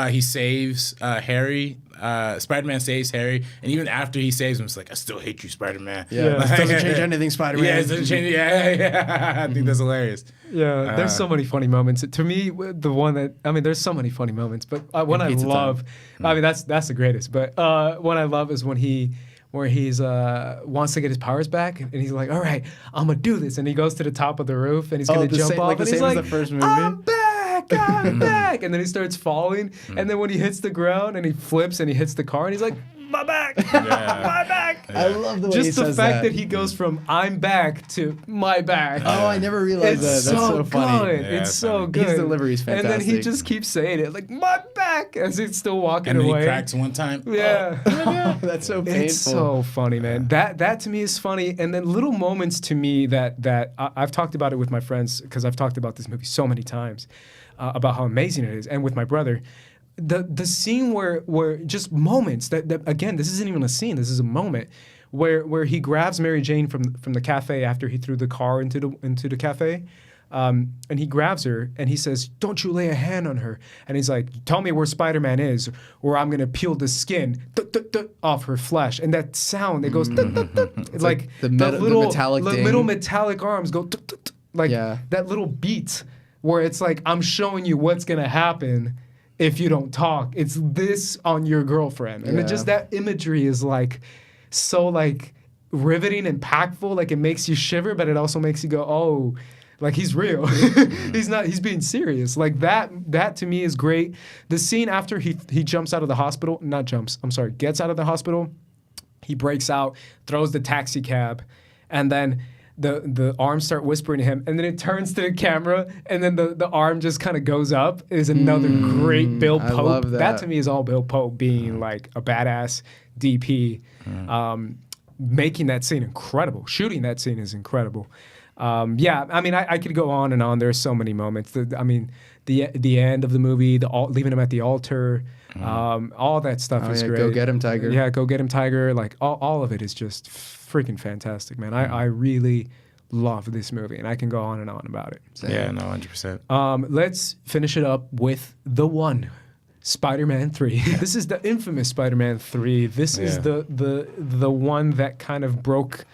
he saves Harry. Spider-Man saves Harry, and even after he saves him, it's like, I still hate you, Spider-Man. Yeah, like, it doesn't change anything, Spider-Man. Yeah, it doesn't change. Yeah. I think that's hilarious. Yeah, there's so many funny moments. To me, the one that there's so many funny moments, but one I love. I mean, that's the greatest. But one I love is when he's wants to get his powers back, and he's like, all right, I'm gonna do this, and he goes to the top of the roof, and he's gonna jump off, and he's like, the first movie. I'm back, and then he starts falling, and then when he hits the ground and he flips and he hits the car, and he's like, my back, my back. I love the way he says that. Just the fact that he goes from I'm back to my back. Oh, I never realized that. That's so funny. It's so good. His delivery is fantastic. And then he just keeps saying it, like, my back, as he's still walking away. And then away. he cracks one time. Yeah. Oh. That's so painful. It's so funny, man. That to me is funny. And then little moments to me that I've talked about it with my friends, because I've talked about this movie so many times, about how amazing it is, and with my brother. The scene where just moments that again, this isn't even a scene, this is a moment where he grabs Mary Jane from the cafe after he threw the car into the cafe, and he grabs her and he says, don't you lay a hand on her. And he's like, tell me where Spider-Man is, or I'm gonna peel the skin off her flesh. And that sound, it goes it's like the little metallic arms go like that little beat where it's like, I'm showing you what's gonna happen if you don't talk. It's this on your girlfriend. And just that imagery is like so like riveting and impactful. Like it makes you shiver, but it also makes you go, oh, like he's real. He's being serious. Like that to me is great. The scene after he jumps out of the hospital, gets out of the hospital, he breaks out, throws the taxi cab, and then the arms start whispering to him, and then it turns to the camera, and then the arm just kind of goes up. Is another great Bill Pope. I love that. To me is all Bill Pope being like a badass DP, making that scene incredible. Shooting that scene is incredible. Yeah, I mean, I could go on and on. There's so many moments. The end of the movie, leaving him at the altar, all that stuff is great. Go get him, Tiger. Yeah, go get him, Tiger. Like all of it is just freaking fantastic, man. I really love this movie, and I can go on and on about it. Same. Yeah, no, 100%. Let's finish it up with the one. Spider-Man 3. This is the infamous Spider-Man 3. This is the one that kind of broke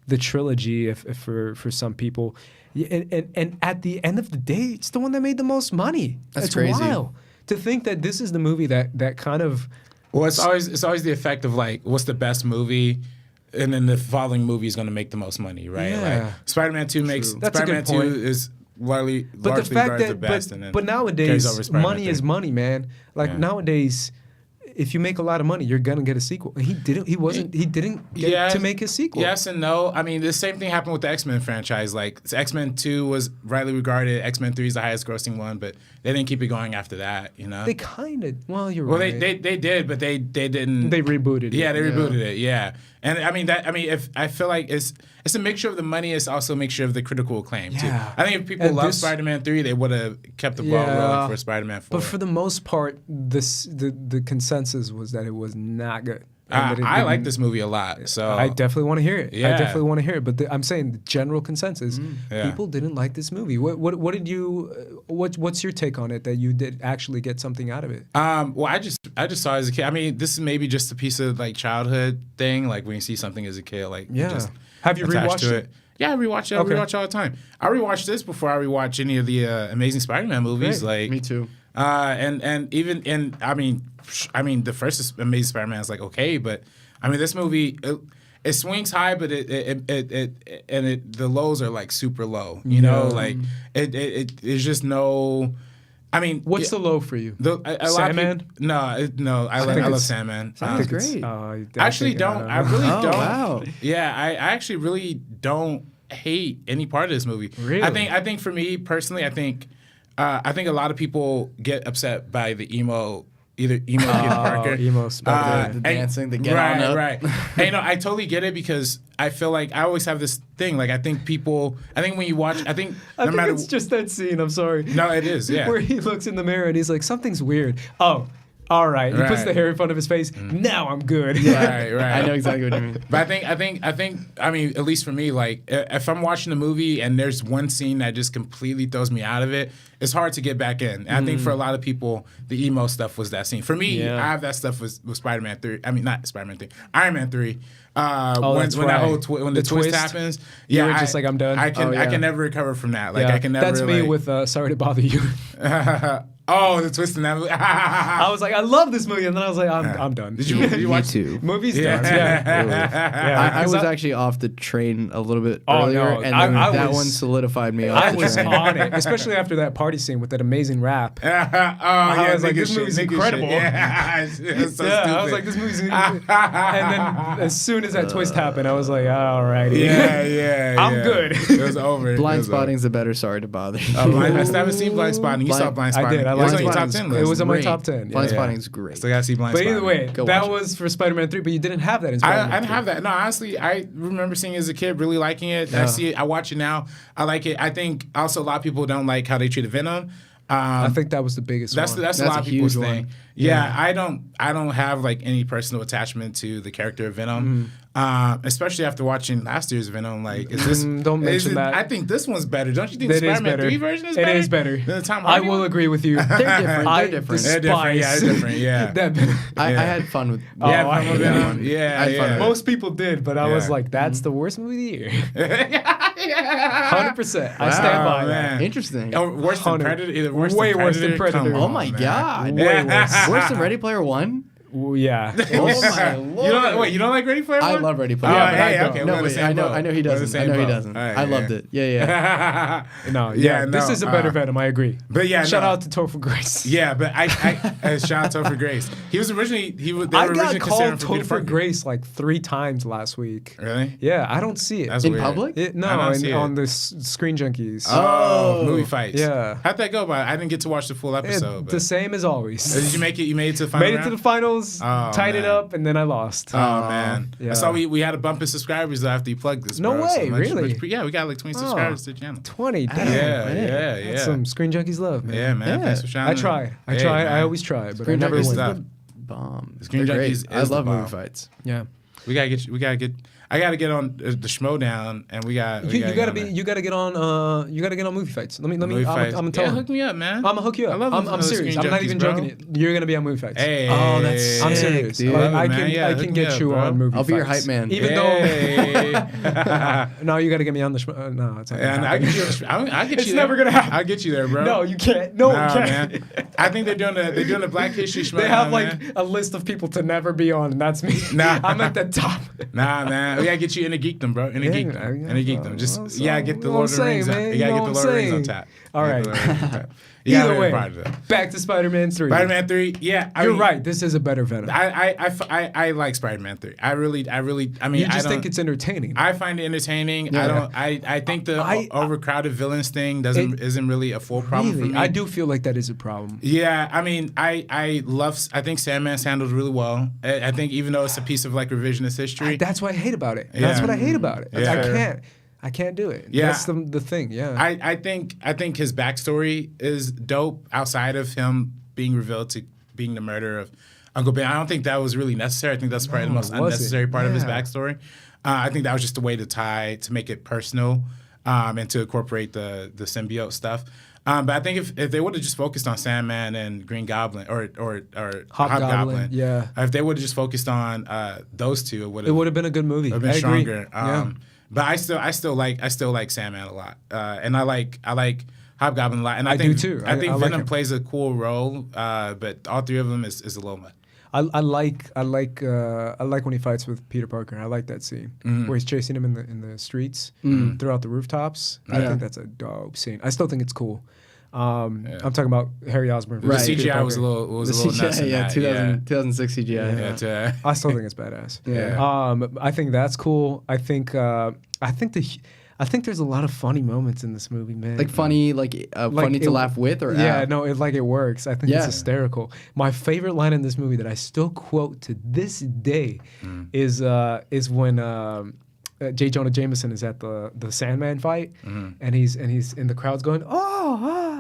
the trilogy if for some people. And at the end of the day, it's the one that made the most money. That's crazy. Wild to think that this is the movie that kind of. Well, it's always the effect of like, what's the best movie, and then the following movie is going to make the most money, right? Yeah. Like Spider-Man 2 makes That's a Spider-Man good point. 2 is largely But the fact regarded that, the best, and then but carries over nowadays, Spider-Man money 3. is money, man. Like nowadays, if you make a lot of money, you're gonna get a sequel. And he didn't. He didn't get to make his sequel. Yes and no. I mean, the same thing happened with the X-Men franchise. Like X-Men 2 was rightly regarded. X-Men 3 is the highest grossing one, but they didn't keep it going after that. You know. They kind of. Well, you're Well, right. they did, but they didn't. They rebooted it. Yeah, they rebooted it. Yeah, and if I feel like it's a mixture of the money, it's also a mixture of the critical acclaim too. Yeah. I think if people loved Spider-Man 3, they would have kept the ball rolling for Spider-Man 4. But for the most part, the consensus was that it was not good. I like this movie a lot, so I definitely want to hear it. Yeah. I definitely want to hear it. But I'm saying the general consensus, people didn't like this movie. What did you? What's your take on it? That you did actually get something out of it? Well, I just saw it as a kid. I mean, this is maybe just a piece of like childhood thing. Like when you see something as a kid, like you just have you attached rewatched to it? Yeah, I rewatch it. Okay. I rewatch all the time. I rewatch this before I rewatch any of the Amazing Spider-Man movies. Great. Like Me too. And even I mean the first Amazing Spider-Man is like okay, but I mean this movie it swings high, but the lows are like super low. You know, like there's just no. I mean, What's the low for you? Sandman? No, I love Sandman. Sounds great. I really don't. Wow. Yeah, I actually really don't hate any part of this movie. Really? I think for me personally, I think a lot of people get upset by the emo Peter Parker. Emo Spider-Man. The dancing, the get on up. Right. And, I totally get it because I feel like I always have this thing. Like I think when you watch, I think it's just that scene. I'm sorry. No, it is. Yeah. Where he looks in the mirror and he's like, something's weird. Oh, all right. He puts the hair in front of his face. Now I'm good. Right. I know exactly what you mean. But I think, I mean, at least for me, like, if I'm watching a movie and there's one scene that just completely throws me out of it, it's hard to get back in. And I think for a lot of people, the emo stuff was that scene. For me, I have that stuff with Spider-Man 3. I mean, not Spider-Man 3. Iron Man 3. When the twist happens, you were just like, I'm done. I can never recover from that. Like, I can never. That's me with Sorry to Bother You. Oh, the twist in that movie. I was like, I love this movie, and then I was like, I'm done. Did you watch too? Movies? Yeah. I was actually off the train a little bit earlier, and then that one solidified me off I the was train. on it, especially after that party scene with that amazing rap. I was like, this movie's incredible. Yeah, it's so stupid. I was like, this movie's incredible. And then as soon as that twist happened, I was like, all righty. Yeah. I'm good. It was over. Blind Spotting's the better Sorry to Bother You. I still haven't seen Blind Spotting. You saw Blind Spotting. I did. It was on your top 10 list. It was on my top 10. Blind Spotting's great. Still gotta see Blind But Spotting. either way, Go that watch it. was for Spider-Man 3, but you didn't have that in I Spider-Man didn't 3. have that. No, honestly, I remember seeing it as a kid, really liking it. Yeah. I see it. I watch it now. I like it. I think also a lot of people don't like how they treated Venom. I think that was the biggest one. That's a lot of people's huge thing. one. Yeah, I don't have like any personal attachment to the character of Venom, especially after watching last year's Venom. Like, is this? Don't mention that. I think this one's better. Don't you think the It is Spider-Man better. 3 version is better? It is better. Than the Tom I Hardy will one? agree with you. They're different. I They're different. They're different. Yeah, despise it's different. Yeah. that. I had fun with. Oh, Yeah, I Venom. hate that one. Yeah, I had fun yeah. with Most people did, but I was Yeah. like, that's the worst movie of the year. 100%. I stand by that. man. Interesting. Oh, worse than 100. Predator. Way worse than Predator. Come Oh on, my man. God. Way worse. Worse than Ready Player One? Yeah. Oh my lord! You don't like Ready Player One? I love Ready Player Oh, One. but hey, I don't. okay, No, we're on the wait, same I know. boat. I know he We're on the doesn't. I same know he boat. doesn't. All right, I loved it. Yeah. No, Yeah, this no, is a better Venom. I agree. But yeah, Shout no. out to Topher Grace. Yeah, but I shout out Topher Grace. He was originally they were I originally got considering called for Peter Topher Parker. Grace like 3 times last week. Really? Yeah, I don't see it. That's In weird. public? No, I don't see it. on the Screen Junkies. Oh, movie fights. Yeah. How'd that go? By I didn't get to watch the full episode. The same as always. Did you make it? You made it to the final Made it round? to the finals, Oh, tied it man. up, and then I lost. Oh man! Yeah. I saw we had a bump in subscribers after you plugged this. No bro. way, really? Yeah, we got like 20 subscribers to the channel. 20, damn. Yeah. That's some Screen Junkies love, man. Yeah, man. Yeah. Thanks for shouting. I try. I Hey, try. man. I always try, but Screen I never Junkies win. stuff. Bomb. Screen They're great. Junkies I is the love bomb. movie fights. Yeah. We gotta get. I gotta get on the schmo down, and we got. You gotta get on movie fights. Let me. Movie I'm fights. gonna tell Yeah, him. hook me up, man. I'm gonna hook you up. I love I'm those serious. Screen I'm not Junkies, even bro. joking. You're gonna be on movie fights. Hey. Oh, that's I'm sick, serious. dude. Like, I man. can Yeah, I hook can me get up, you bro. on movie I'll fights. be your hype man. Even Hey. though no, you gotta get me on the no, it's not. And gonna I happen. get you. I get It's you there. never gonna happen. I'll get you there, bro. No, you can't. No, Nah, you can't. man. I think they're doing the Black History Schmo. They have now, like man. a list of people to never be on, and that's me. Nah. I'm at the top. Nah, man. We gotta get you in the geekdom, bro. In the geekdom. In the geekdom. Just get the Lord of the Rings. You gotta get the Lord of the Rings on tap. All right. Yeah, Either way, back to Spider-Man 3. Spider-Man 3. Yeah, You're right. This is a better Venom. I like Spider-Man 3. I mean, You just think it's entertaining. I find it entertaining. Yeah. I think the overcrowded villains thing isn't really a full problem for me. I do feel like that is a problem. Yeah, I mean, I think Sandman's handled really well. I think even though it's a piece of like revisionist history. That's what I hate about it. Yeah. That's what I hate about it. Yeah. I can't do it. Yeah. That's the thing. Yeah. I think his backstory is dope outside of him being revealed to being the murderer of Uncle Ben. I don't think that was really necessary. I think that's probably the most unnecessary part of his backstory. I think that was just a way to make it personal and to incorporate the symbiote stuff. But I think if they would have just focused on Sandman and Green Goblin or Hobgoblin, yeah. If they would have just focused on those two, it would have been a good movie. Been I agree. stronger. Yeah. But I still like Sandman a lot, and I like Hobgoblin a lot, and I do think too. I think I like Venom him. plays a cool role, but all three of them is a little much. I like when he fights with Peter Parker. I like that scene where he's chasing him in the streets throughout the rooftops. I think that's a dope scene. I still think it's cool. I'm talking about Harry Osborn. The CGI was a little nuts in that. 2006 CGI. Yeah. I still think it's badass. Yeah. I think that's cool. I think there's a lot of funny moments in this movie, man. Like funny, funny to laugh with, or yeah, at? no, it works. I think it's hysterical. My favorite line in this movie that I still quote to this day is when J. Jonah Jameson is at the Sandman fight, and he's in the crowd's going,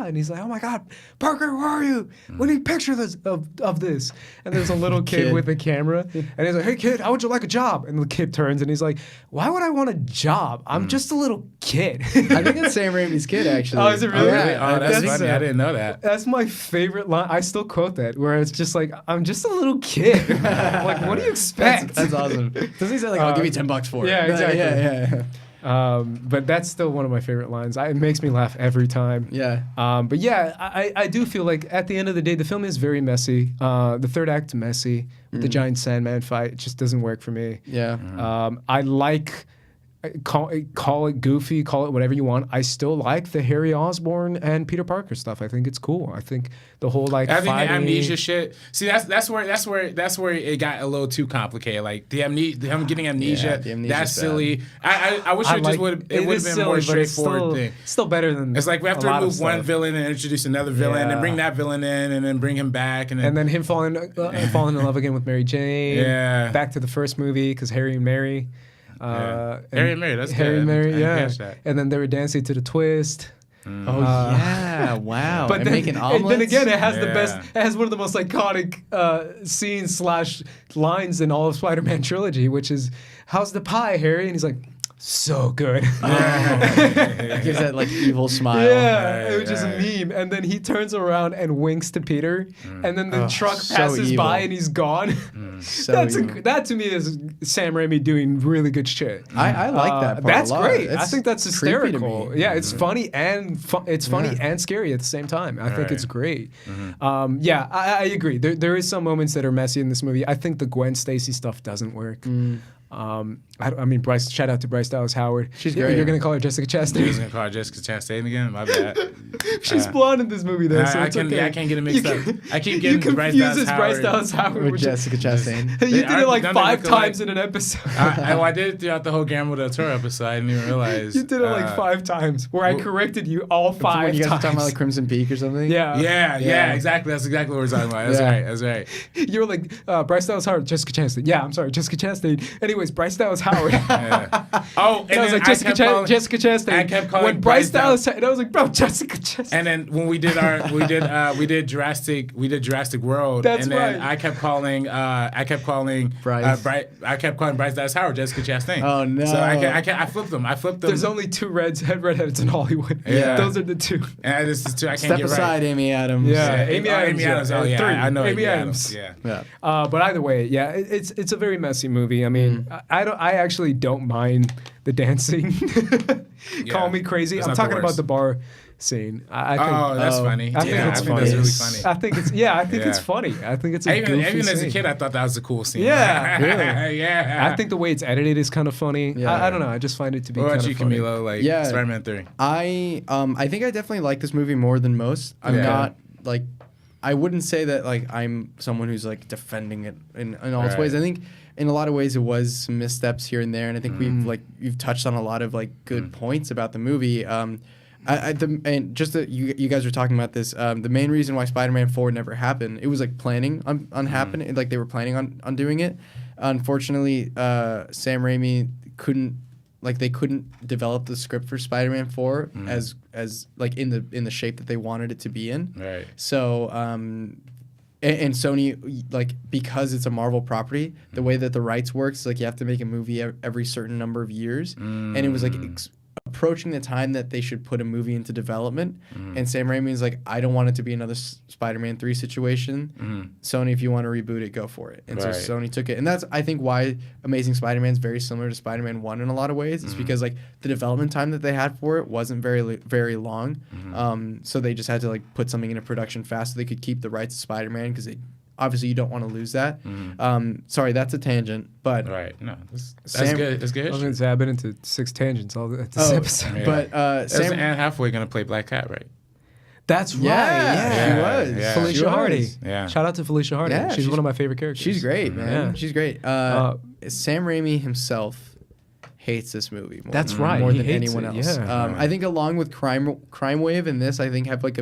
and he's like, oh my God, Parker, where are you? We need pictures of this. And there's a little kid with a camera, and he's like, hey kid, how would you like a job? And the kid turns and he's like, why would I want a job? I'm just a little kid. I think it's Sam Raimi's kid, actually. Oh, is it really? Oh, that's funny. I didn't know that. That's my favorite line. I still quote that, where it's just like, I'm just a little kid. Like, what do you expect? That's awesome. Doesn't he say like, I'll give you $10 for it? Yeah, exactly. Yeah. But that's still one of my favorite lines. It makes me laugh every time. Yeah. But yeah, I do feel like at the end of the day, the film is very messy. The third act's messy. With the giant Sandman fight, it just doesn't work for me. Yeah. I like... Call it goofy, call it whatever you want. I still like the Harry Osborn and Peter Parker stuff. I think it's cool. I think the whole I think fighting, the amnesia shit. See, that's where it got a little too complicated. Like him getting amnesia. the amnesia's That's bad. silly. I wish it would have been more straightforward thing. Still better than. It's like we have to remove one villain and introduce another villain and bring that villain in and then bring him back and then him falling in love again with Mary Jane. Yeah. Back to the first movie because Harry and Mary. Harry and Mary, that's Harry good. and Mary, I yeah. catch that. And then they were dancing to the twist. Oh yeah! Wow. But and then, making and omelets. then again, it has the Yeah. best. It has one of the most iconic scenes / lines in all of Spider-Man Trilogy, which is, "How's the pie, Harry?" And he's like, "So good." Gives that like evil smile. Yeah, it was just a meme. And then he turns around and winks to Peter, and then the truck so passes evil. by and he's gone. So that to me is Sam Raimi doing really good shit. I like that part That's a lot. great. I It's think that's creepy to hysterical. me. Yeah, it's funny and and scary at the same time. I think it's great. I agree. There is some moments that are messy in this movie. I think the Gwen Stacy stuff doesn't work. I mean, Bryce. Shout out to Bryce Dallas Howard. She's great. You're gonna call her Jessica Chastain. You're gonna call her Jessica Chastain again? My bad. She's blonde in this movie, though. So I it's can okay. I can't get it mixed up. I keep You getting Bryce confuse Dallas Bryce Howard. Dallas Howard with Jessica Chastain. You did it like Don't they 5 look alike? times in an episode. I did it throughout the whole Guillermo del Toro episode. I didn't even realize. You did it like 5 times, where I corrected you all 5 When you guys times. were talking about like Crimson Peak or something. Yeah, exactly. That's exactly what we're talking about. That's right. You were like, Bryce Dallas Howard, Jessica Chastain. Yeah, I'm sorry, Jessica Chastain. Anyways, Bryce Dallas Howard. Oh, and I was then like, Jessica Chastain. I kept calling when Bryce Dallas. Dallas, and I was like, bro, Jessica Chastain. And then when we did Jurassic World. That's and then right. I kept calling Bryce. I kept calling Bryce Dallas Howard Jessica Chastain. Oh no! So I flipped them. There's only 2 redheads in Hollywood. Yeah. Those are the 2. And this is 2. I can't Step get aside, right. Amy Adams. Yeah. Amy Adams. Oh yeah, 3. I know Amy Adams. Yeah. But either way, yeah, it's a very messy movie. I mean, I actually don't mind the dancing. Call me crazy. It's I'm not the talking about worst. the bar scene. I think, That's funny. I think it's funny. That's really funny. I think it's it's funny. I think it's a Even goofy as a scene. kid, I thought that was a cool scene. Yeah, really. Yeah. I think the way it's edited is kind of funny. Yeah. I don't know. I just find it to be What kind about of you, funny. Camilo? Like Yeah. Spider-Man 3. I think I definitely like this movie more than most. I'm not like, I wouldn't say that like I'm someone who's like defending it in all its ways. I think in a lot of ways it was some missteps here and there, and I think you've touched on a lot of like good points about the movie. And just that you guys were talking about this, the main reason why Spider-Man 4 never happened, it was like planning on happening, like they were planning on doing it. Unfortunately, Sam Raimi couldn't develop the script for Spider-Man 4 as like in the shape that they wanted it to be in. Right. So and Sony, like, because it's a Marvel property, the way that the rights works is like you have to make a movie every certain number of years, and it was like approaching the time that they should put a movie into development, and Sam Raimi is like, I don't want it to be another Spider-Man 3 situation. Sony, if you want to reboot it, go for it. And so Sony took it, and that's I think why Amazing Spider-Man is very similar to Spider-Man 1 in a lot of ways. It's because like the development time that they had for it wasn't very long, so they just had to like put something into production fast so they could keep the rights to Spider-Man, because obviously you don't want to lose that. Sorry, that's a tangent, but No, that's Sam- good. That's good. I was going to say I've been into 6 tangents all this episode. Yeah. but Sam Sam. Anne Hathaway gonna play Black Cat, right? That's right. Yeah, she was. Yeah. Felicia She was. Hardy. Yeah. Shout out to Felicia Hardy. Yeah, she's one of my favorite characters. She's great, man. Yeah. She's great. Sam Raimi himself hates this movie more, That's right. more He than hates anyone it, else. yeah. I think along with Crime Wave and this, I think have like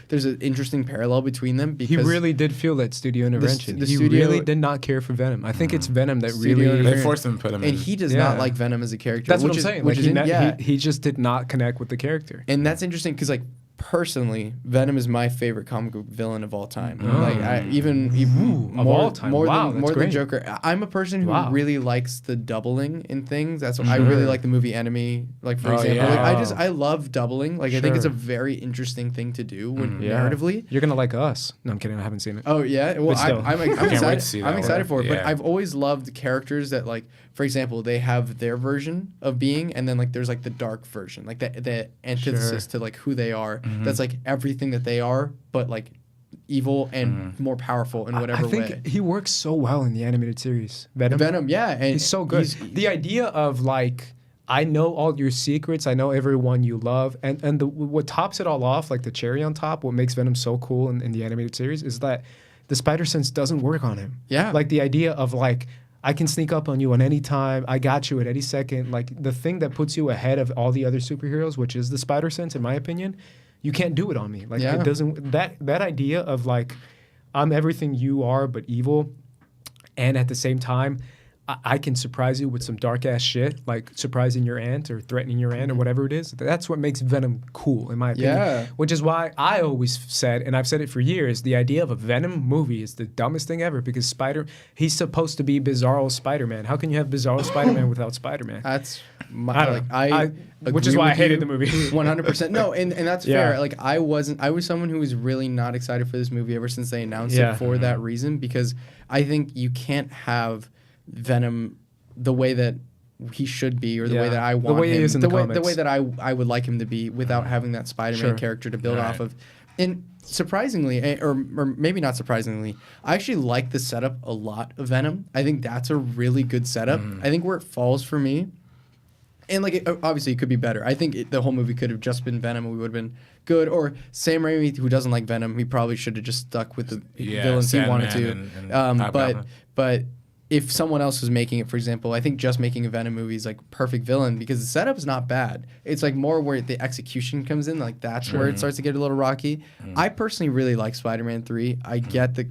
there's an interesting parallel between them, He because really did feel that studio intervention. the he studio- really did not care for Venom. I think it's Venom that Studio really. They forced him to put him in. and he does Yeah. not like Venom as a character. That's what which I'm is, saying. Which Like, is he just did not connect with the character. and that's interesting because like personally, Venom is my favorite comic book villain of all time. Like even of all time. more Wow, than that's more than great. Joker. I'm a person who Wow. really likes the doubling in things. That's what I really like the movie Enemy. Like for example, yeah. like, I love doubling. Like I think it's a Sure. very interesting thing to do when Yeah. narratively. You're gonna like Us. No, I'm kidding. I haven't seen it. Oh yeah, well But still. I'm wait to excited. see that I'm one. excited for it. But Yeah. I've always loved characters that like, for example, they have their version of being, and then like there's like the dark version, like the antithesis to like who they are. That's like everything that they are, but like evil and more powerful in whatever I think way. he works so well in the animated series. Venom. Yeah, and He's so good. The idea of like, I know all your secrets. I know everyone you love, and what tops it all off, like the cherry on top, what makes Venom so cool in the animated series is that the spider sense doesn't work on him. Yeah. Like the idea of like, I can sneak up on you on any time. I got you at any second. Like the thing that puts you ahead of all the other superheroes, which is the spider sense, in my opinion, you can't do it on me. Like it doesn't. That idea of like, I'm everything you are but evil, and at the same time, I can surprise you with some dark ass shit, like surprising your aunt or threatening your aunt or whatever it is. That's what makes Venom cool, in my opinion. Yeah. Which is why I always said, and I've said it for years, the idea of a Venom movie is the dumbest thing ever because he's supposed to be Bizarro Spider-Man. How can you have Bizarro Spider-Man without Spider-Man? That's my, which is why I hated the movie. 100%. No, and that's fair. Like I was someone who was really not excited for this movie ever since they announced it for that reason, because I think you can't have Venom the way that he should be, or the way that I want the way him, he is in the comics. the way that I would like him to be, without having that Spider-Man character to build off of. And surprisingly, or maybe not surprisingly, I actually like the setup a lot of Venom. I think that's a really good setup. I think where it falls for me, and like obviously it could be better. I think the whole movie could have just been Venom. We would have been good. Or Sam Raimi, who doesn't like Venom, he probably should have just stuck with the villains he wanted to. But if someone else was making it, for example, I think just making a Venom movie is like perfect villain, because the setup is not bad. It's like more where the execution comes in. Like that's where it starts to get a little rocky. I personally really like Spider-Man 3. I get the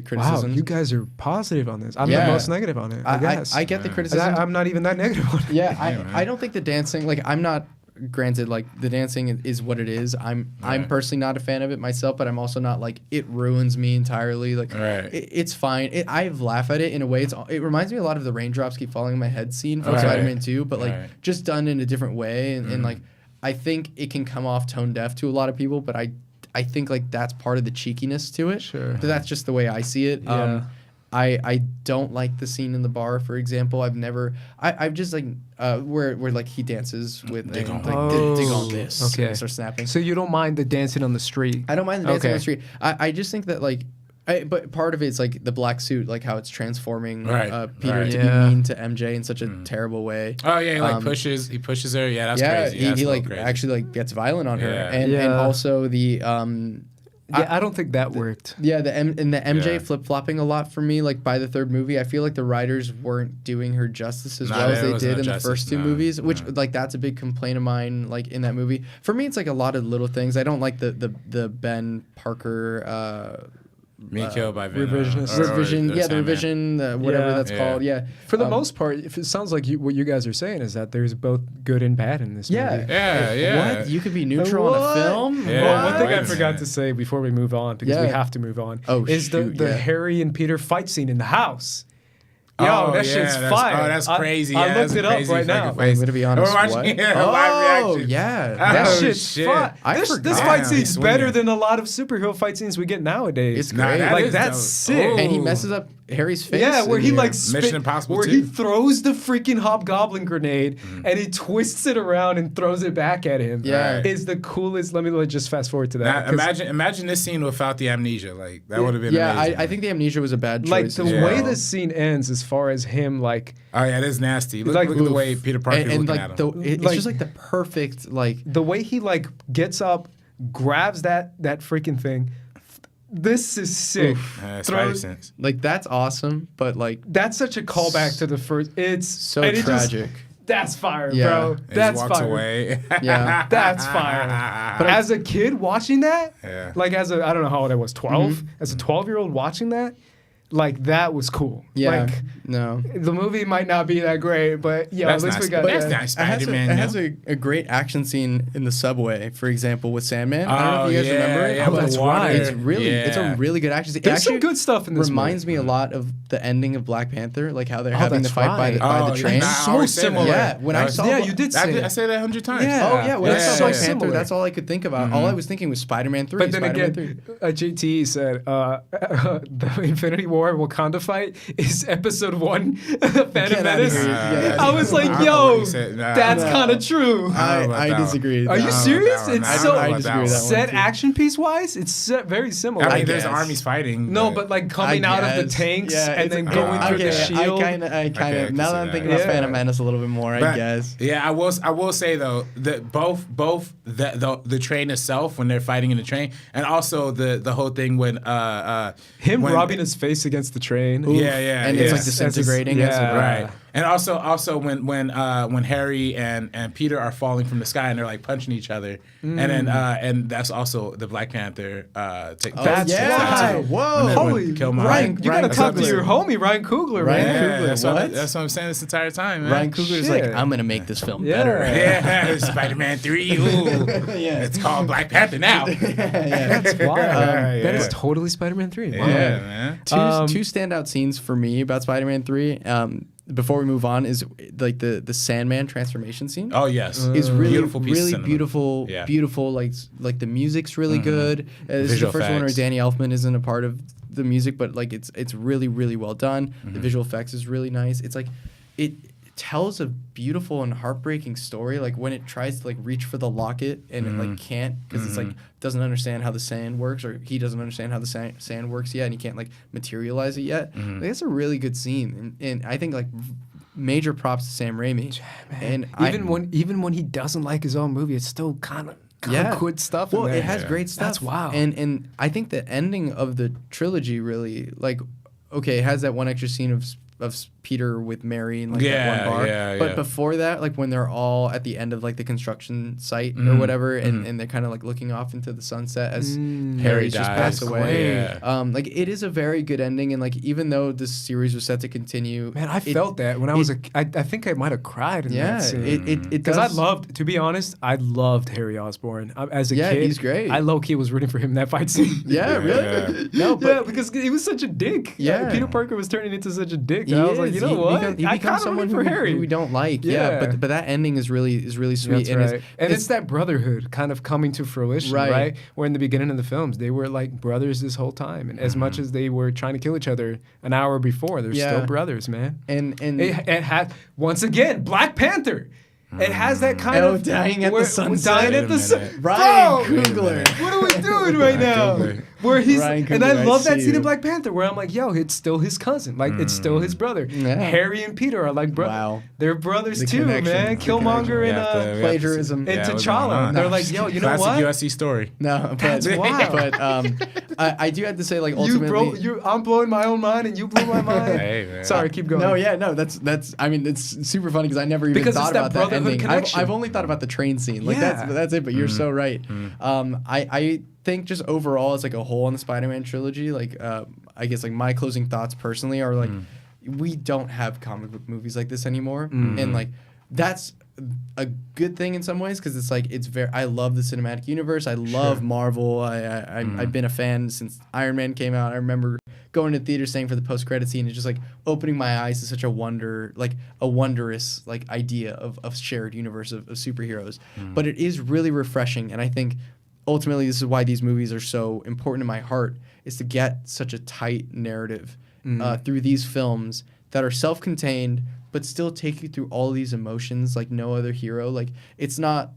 criticism. Wow, you guys are positive on this. I'm the most negative on it. I guess. I get the criticism. I'm not even that negative on it. Yeah, I don't think the dancing, like I'm not, granted, like the dancing is what it is. I'm personally not a fan of it myself, but I'm also not like it ruins me entirely. Like it's fine. I laugh at it in a way. It reminds me a lot of the raindrops keep falling in my head scene from Spider-Man 2, but like just done in a different way. And like I think it can come off tone deaf to a lot of people, but I think like that's part of the cheekiness to it. Sure. But that's just the way I see it. Yeah. I don't like the scene in the bar, for example. I've just like where like he dances with dig on this. Okay. And starts snapping. So you don't mind the dancing on the street? I don't mind the dancing on the street. I just think that like, but part of it's like the black suit, like how it's transforming Peter to be mean to MJ in such a terrible way. Oh yeah, he like pushes her. Yeah, that's crazy. He like crazy. Actually like gets violent on her, and also the I don't think that worked. Yeah, the MJ flip-flopping a lot for me. Like by the third movie, I feel like the writers weren't doing her justice as well as they did in the first two movies, which like that's a big complaint of mine. Like in that movie, for me, it's like a lot of little things. I don't like the Ben Parker. Me killed by Venom. Revision, the revision, whatever that's called. Yeah. For the most part, if it sounds like what you guys are saying is that there's both good and bad in this movie. Yeah. What? You could be neutral on a film? Yeah. Well, one thing I forgot to say before we move on, because we have to move on, is the Harry and Peter fight scene in the house. Yo, that shit's fire. Oh, that's crazy. I looked it up right now. I'm going to be honest. We're watching live reaction. Yeah. That shit's fire. This fight scene's better than a lot of superhero fight scenes we get nowadays. It's great. That's sick. And he messes up Harry's face. Yeah, where he like Mission Impossible where 2. he throws the freaking hobgoblin grenade and he twists it around and throws it back at him. Yeah, is the coolest. Let me just fast forward to that. Now, imagine this scene without the amnesia. Like that would have been amazing. I think the amnesia was a bad choice. Like the way this scene ends, as far as him like. Oh yeah, it is nasty. Look at the way Peter Parker is looking at him. It's just like the perfect like the way he like gets up, grabs that freaking thing. This is sick. Spidey sense. Like that's awesome, but like that's such a callback to the first. It's so tragic. That's fire, bro. That's walks fire. Away. Yeah, that's fire. But as a kid watching that, like I don't know how old I was, 12. As a 12-year-old watching that, like that was cool. Yeah. Like, no. The movie might not be that great, but at least we got that's nice. Spider-Man. It has a great action scene in the subway, for example, with Sandman. I don't know if you guys remember it. Yeah, that's right. It's a really good action scene. There's some good stuff in this reminds me a lot of the ending of Black Panther, like how they're having the fight by the train. So similar. Yeah, when I saw you did say I said that 100 times. Yeah. When I saw Black Panther, similar. that's all I could think about. All I was thinking was Spider-Man 3. But then again, JT said the Infinity War Wakanda fight is episode 1 of Phantom Menace. I was like, yo, that's kind of true. I disagree. Are you serious? It's so I disagree with that set action piece wise, it's set very similar. I mean, there's armies fighting. No, but like coming out of the tanks and then going through the shield. I kind of now that I'm thinking about Phantom Menace a little bit more, I guess. Yeah, I will say though that both the train itself when they're fighting in the train, and also the whole thing when him rubbing his face against the train. Yeah, and it's like disintegrating. Right. And also when Harry and Peter are falling from the sky and they're like punching each other, and that's also the Black Panther. That's yeah. right. Whoa. Holy Killmonger. Ryan, you gotta talk to Coogler. your homie Ryan Coogler, Ryan man. Coogler. That's what I'm saying this entire time, man. Ryan Coogler's like, Shit. I'm gonna make this film Yeah. better. Yeah, Spider-Man 3. Ooh. Yeah. It's called Black Panther now. That's wild. Yeah. That is totally Spider-Man 3. Wow. Yeah, man. Two standout scenes for me about Spider-Man 3. Before we move on, is like the Sandman transformation scene. Oh yes, Is really beautiful piece of really cinema. beautiful, Yeah. beautiful. Like the music's really good. This is the Visual first one where effects. Danny Elfman isn't a part of the music, but like it's really really well done. The visual effects is really nice. It's like it tells a beautiful and heartbreaking story. Like when it tries to like reach for the locket and it like can't because it's like doesn't understand how the sand works, or he doesn't understand how the sand works yet, and he can't like materialize it yet. Like, that's a really good scene, and I think like major props to Sam Raimi. And Even when he doesn't like his own movie, it's still kind of good stuff. Well, in there. it has great stuff. That's wild. And I think the ending of the trilogy really like it has that one extra scene of Peter with Mary in like that one bar. But before that, like when they're all at the end of like the construction site or whatever, and they're kind of like looking off into the sunset as Harry's just passed away. Yeah. Like it is a very good ending, and like even though this series was set to continue, Man, I felt that when I was I think I might have cried in that scene. it Because I loved, to be honest, I loved Harry Osborn as a kid. he's great. I low-key was rooting for him in that fight scene. Yeah, really. No, but Yeah, because he was such a dick. Yeah. Peter Parker was turning into such a dick. He And I was like, is. you know He what? become- he I becomes kind of someone root for Harry. who we don't like. Yeah. But that ending is really sweet. That's and right. And it's that brotherhood kind of coming to fruition, right? Where in the beginning of the films, they were like brothers this whole time. And as much as they were trying to kill each other an hour before, they're still brothers, man. and It had, once again, Black Panther. It has that kind of dying at the sunset. Dying at the Wait a minute. sun. Ryan Bro, Coogler. what are we doing right now? Coogler. Where he's Ryan and I Coogler, love I that see scene in you. Black Panther where I'm like, yo, it's still his cousin, like it's still his brother. Yeah. Harry and Peter are like brothers. Wow. They're brothers The too, connection. man. The Killmonger We and have to- we have to plagiarism. and Yeah, what's T'Challa. going on? They're like, yo, you know Classic what? USC story. No, That's wild. But I do have to say, like, You ultimately, I'm blowing my own mind and you blew my mind. Hey, man. Sorry, keep going. that's. I mean, it's super funny because I never even Because thought it's that about that brotherhood ending. connection. I've only thought about the train scene. Like Yeah. that's it. But you're so right. I think just overall as like a whole on the Spider-Man trilogy, like I guess like my closing thoughts personally are like we don't have comic book movies like this anymore, and like that's a good thing in some ways because it's like I love the cinematic universe. I love Marvel. I've been a fan since Iron Man came out. I remember going to theater staying for the post-credit scene and just like opening my eyes to such a wondrous like idea of shared universe of superheroes. But it is really refreshing, and I think ultimately this is why these movies are so important in my heart, is to get such a tight narrative through these films that are self-contained but still take you through all these emotions like no other hero. Like it's not,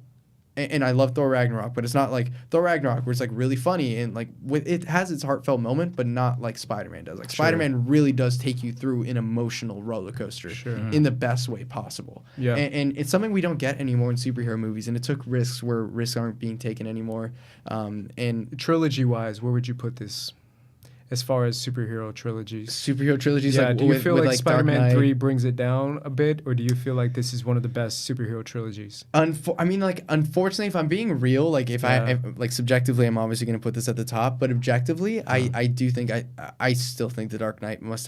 and I love Thor Ragnarok, but it's not like Thor Ragnarok where it's like really funny and like it has its heartfelt moment, but not like Spider-Man does. Like Spider-Man really does take you through an emotional roller coaster in the best way possible. Yeah. And it's something we don't get anymore in superhero movies, and it took risks where risks aren't being taken anymore. And Trilogy-wise, where would you put this as far as superhero trilogies? superhero trilogies, Yeah, like do you with, feel with like like Dark Spider-Man Knight. 3 brings it down a bit, or do you feel like this is one of the best superhero trilogies? I mean, like, unfortunately, if I'm being real, like, if like, subjectively, I'm obviously going to put this at the top, but objectively, I do think, I still think the Dark Knight must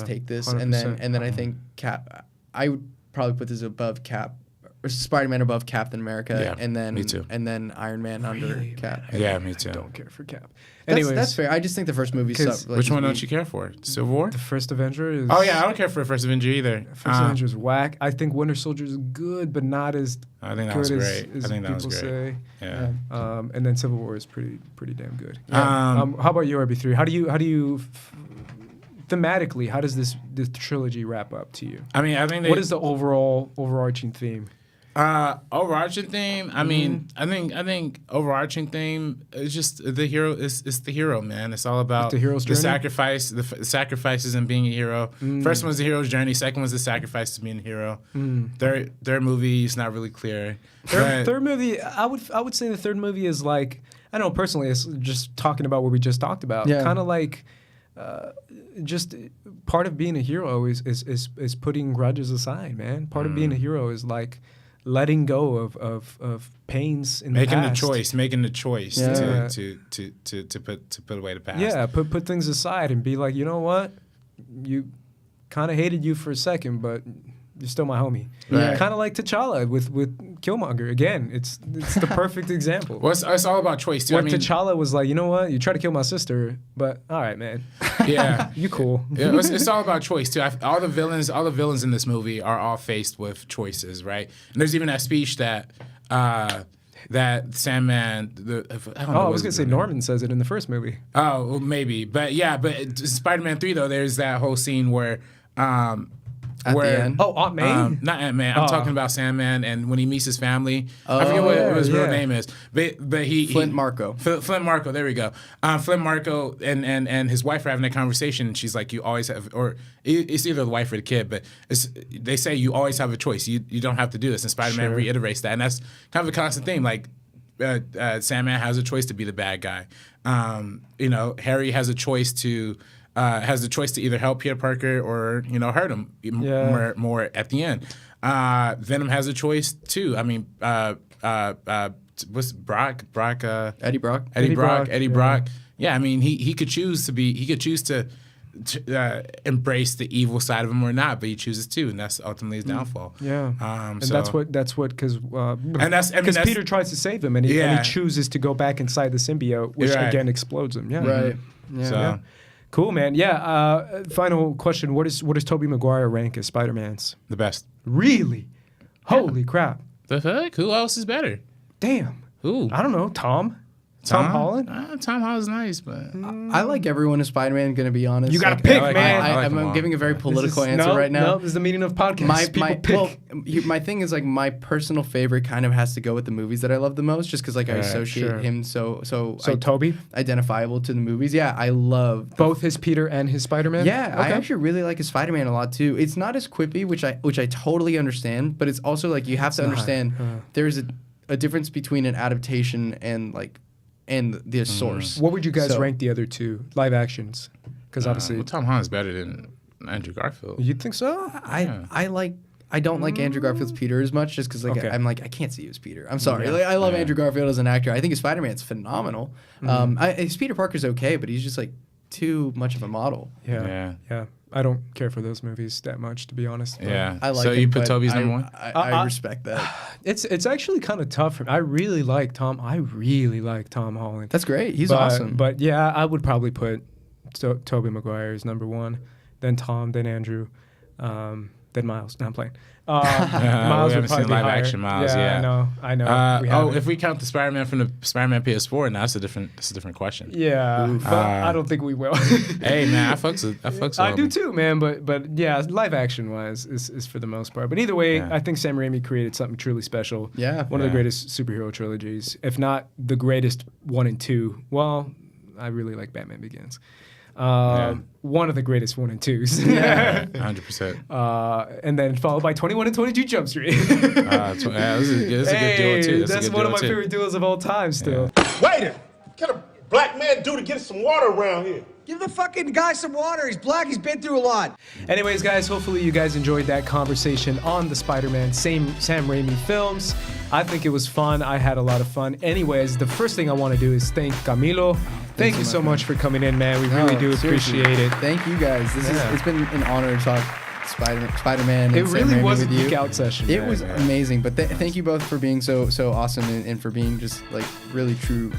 take this, 100%. and then I think I would probably put this above or Spider-Man above Captain America, Yeah, and then me too. and then Iron Man under Cap. Yeah, me too. I don't care for Cap. That's, Anyways, that's fair. I just think the first movie 'Cause sucked. Which one don't you care for? Civil War? the first Avenger is... Oh yeah, I don't care for the first Avenger either. First Avenger is whack. I think Winter Soldier is good, but not as I think that good was as, great. as I think that was people great. say. Yeah. And then Civil War is pretty damn good. Yeah. How about your RB3? How do you thematically, how does this trilogy wrap up to you? I mean, I think What is the overarching theme? Overarching theme. I mean, I think overarching theme is just the hero. It's the hero, man. It's all about the hero's journey? sacrifice, the sacrifices and being a hero. First one's the hero's journey. Second one's the sacrifice to being a hero. Third movie is not really clear. Third movie, I would say the third movie is like, I don't know, personally, it's just talking about what we just talked about. Yeah. Kind of like just part of being a hero is putting grudges aside, man. Part of being a hero is like letting go of pains in the past. Making the choice to put away the past. Yeah, put things aside and be like, you know what, you kind of hated you for a second, but you're still my homie. Right. Kind of like T'Challa with Killmonger. Again, it's the perfect example. Well, it's all about choice too. Where T'Challa was like, you know what, you tried to kill my sister, but all right, man. Yeah, you cool. Yeah, it's all about choice too. All the villains in this movie are all faced with choices, right? And there's even that speech that Sandman. I was gonna say Norman says it in the first movie. Oh, well, maybe, but Spider-Man 3 though. There's that whole scene where. At the end? Oh, Aunt May? Not Aunt May. I'm talking about Sandman, and when he meets his family, I forget what his real name is, but he Flint Marco. Flint Marco. There we go. Flint Marco and his wife are having a conversation, and she's like, "You always have," or it's either the wife or the kid, but they say you always have a choice. You don't have to do this, and Spider-Man reiterates that, and that's kind of a constant theme. Like Sandman has a choice to be the bad guy. Harry has a choice to. Has the choice to either help Peter Parker or hurt him more at the end. Venom has a choice too. I mean, what's Brock? Eddie Brock. Eddie Brock. Yeah, I mean, he could choose to embrace the evil side of him or not, but he chooses to, and that's ultimately his downfall. Yeah, and that's what because Peter tries to save him, and he chooses to go back inside the symbiote, which again explodes him. Yeah, right. Yeah. Cool, man. Yeah. Final question: What does Tobey Maguire rank as Spider-Man's? The best. Really? Holy crap! The heck? Who else is better? Damn. Who? I don't know. Tom Holland? Tom Holland's nice, but I like everyone as Spider-Man. Gonna be honest. You gotta pick, man. I'm giving a very political answer right now. No, this is the meaning of podcast. My thing is like my personal favorite kind of has to go with the movies that I love the most, just because I associate him so Toby identifiable to the movies. Yeah, I love both his Peter and his Spider-Man. Yeah, okay. I actually really like his Spider-Man a lot too. It's not as quippy, which I totally understand, but it's also like you have to understand there's a difference between an adaptation and the source. What would you guys rank the other two live actions? Because obviously Tom Holland's better than Andrew Garfield. You think so? I don't like Andrew Garfield's Peter as much, just because I'm like I can't see you as Peter. I'm sorry. I love Andrew Garfield as an actor. I think his Spider-Man's phenomenal. His Peter Parker's okay, but he's just like too much of a model. Yeah. I don't care for those movies that much, to be honest. Yeah. I like so him, you put Toby's number one? I respect that. It's actually kind of tough for me. I really like Tom Holland. That's great. He's awesome. But yeah, I would probably put Tobey Maguire as number one, then Tom, then Andrew, then Miles. No, I'm playing. Miles we haven't seen live action Miles. Yeah, I know. If we count the Spider-Man from the Spider-Man PS4, now that's a different question. Yeah, but I don't think we will. Hey man, I fucks with I do too, man. But yeah, live action wise is for the most part. But either way, I think Sam Raimi created something truly special. Yeah, one of the greatest superhero trilogies, if not the greatest 1 and 2. Well, I really like Batman Begins. One of the greatest 1 and 2s. Yeah, 100%. And then followed by 21 and 22 Jump Street. This is a good duo too. That's one of my favorite duos of all time still. Waiter, what can a black man do to get some water around here? Give the fucking guy some water. He's black. He's been through a lot. Anyways, guys, hopefully you guys enjoyed that conversation on the Spider-Man Sam Raimi films. I think it was fun. I had a lot of fun. Anyways, the first thing I want to do is thank Camilo. Thank you so much for coming in, man. We really do appreciate it. Thank you guys. It's been an honor to talk Spider-Man. It really was a geek out session. It was amazing. But thank you both for being so awesome and for being just like really true.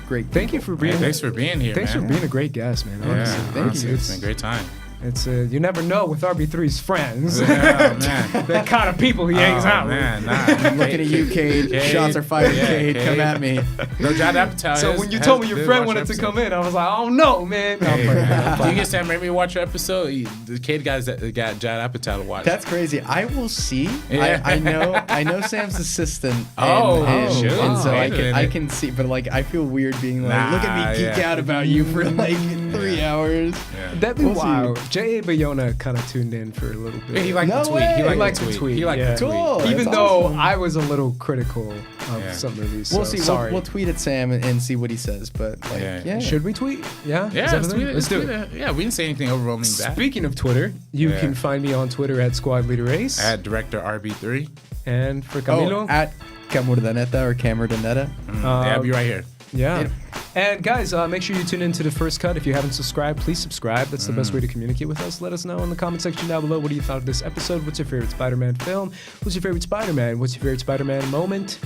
Great. Thank you for being. Thanks for being here. Thanks for being a great guest, man. Honestly, thank you. It's been a great time. It's you never know with RB3's friends. Yeah, man. The kind of people he hangs out with. I'm looking at you, Cade. Shots are fired, Cade. Come at me. No, Judd Apatow. So when you told me your friend wanted to come in, I was like, oh no, man. Do you get Sam Raimi to watch your episode? The Cade guys that got Judd Apatow to watch. That's crazy. I will see. Yeah. I know Sam's assistant. Sure. And so I can see, but like I feel weird being like, look at me geek out about you for like 3 hours. Yeah. That'd be We'll see. wild. J.A. Bayona kind of tuned in for a little bit. Yeah, he liked No the tweet. way. He He liked liked the the tweet. tweet, He liked yeah. the tweet. Cool. Even That's though awesome. I was a little critical of Yeah. some movies. We'll so see. Sorry. We'll tweet at Sam and see what he says. But like, yeah. Should we tweet? Yeah. Yeah, Is that let's a thing? tweet it. Let's do tweet it. Yeah, we didn't say anything overwhelming bad. Speaking of Twitter, you Yeah. can find me on Twitter at Squad Leader Ace. At director RB3. And for Camilo, at Camilo Urdaneta or Cam Urdaneta. Yeah, I'll be right here. yeah. And guys, make sure you tune into the First Cut. If you haven't subscribed, please subscribe. That's the best way to communicate with us. Let us know in the comment section down below. What do you thought of this episode? What's your favorite Spider-Man film? Who's your favorite Spider-Man? What's your favorite Spider-Man moment?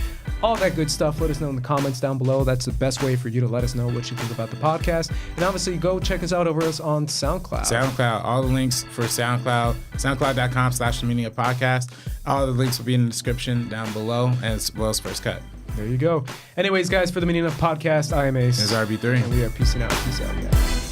All that good stuff. Let us know in the comments down below. That's the best way for you to let us know what you think about the podcast. And obviously, go check us out over us on SoundCloud. SoundCloud. All the links for SoundCloud. SoundCloud.com/themeaningofpodcast. All the links will be in the description down below, as well as First Cut. There you go. Anyways, guys, for the Meaning of Podcast, I am Ace. There's RB3. And we are peacing out. Peace out, guys.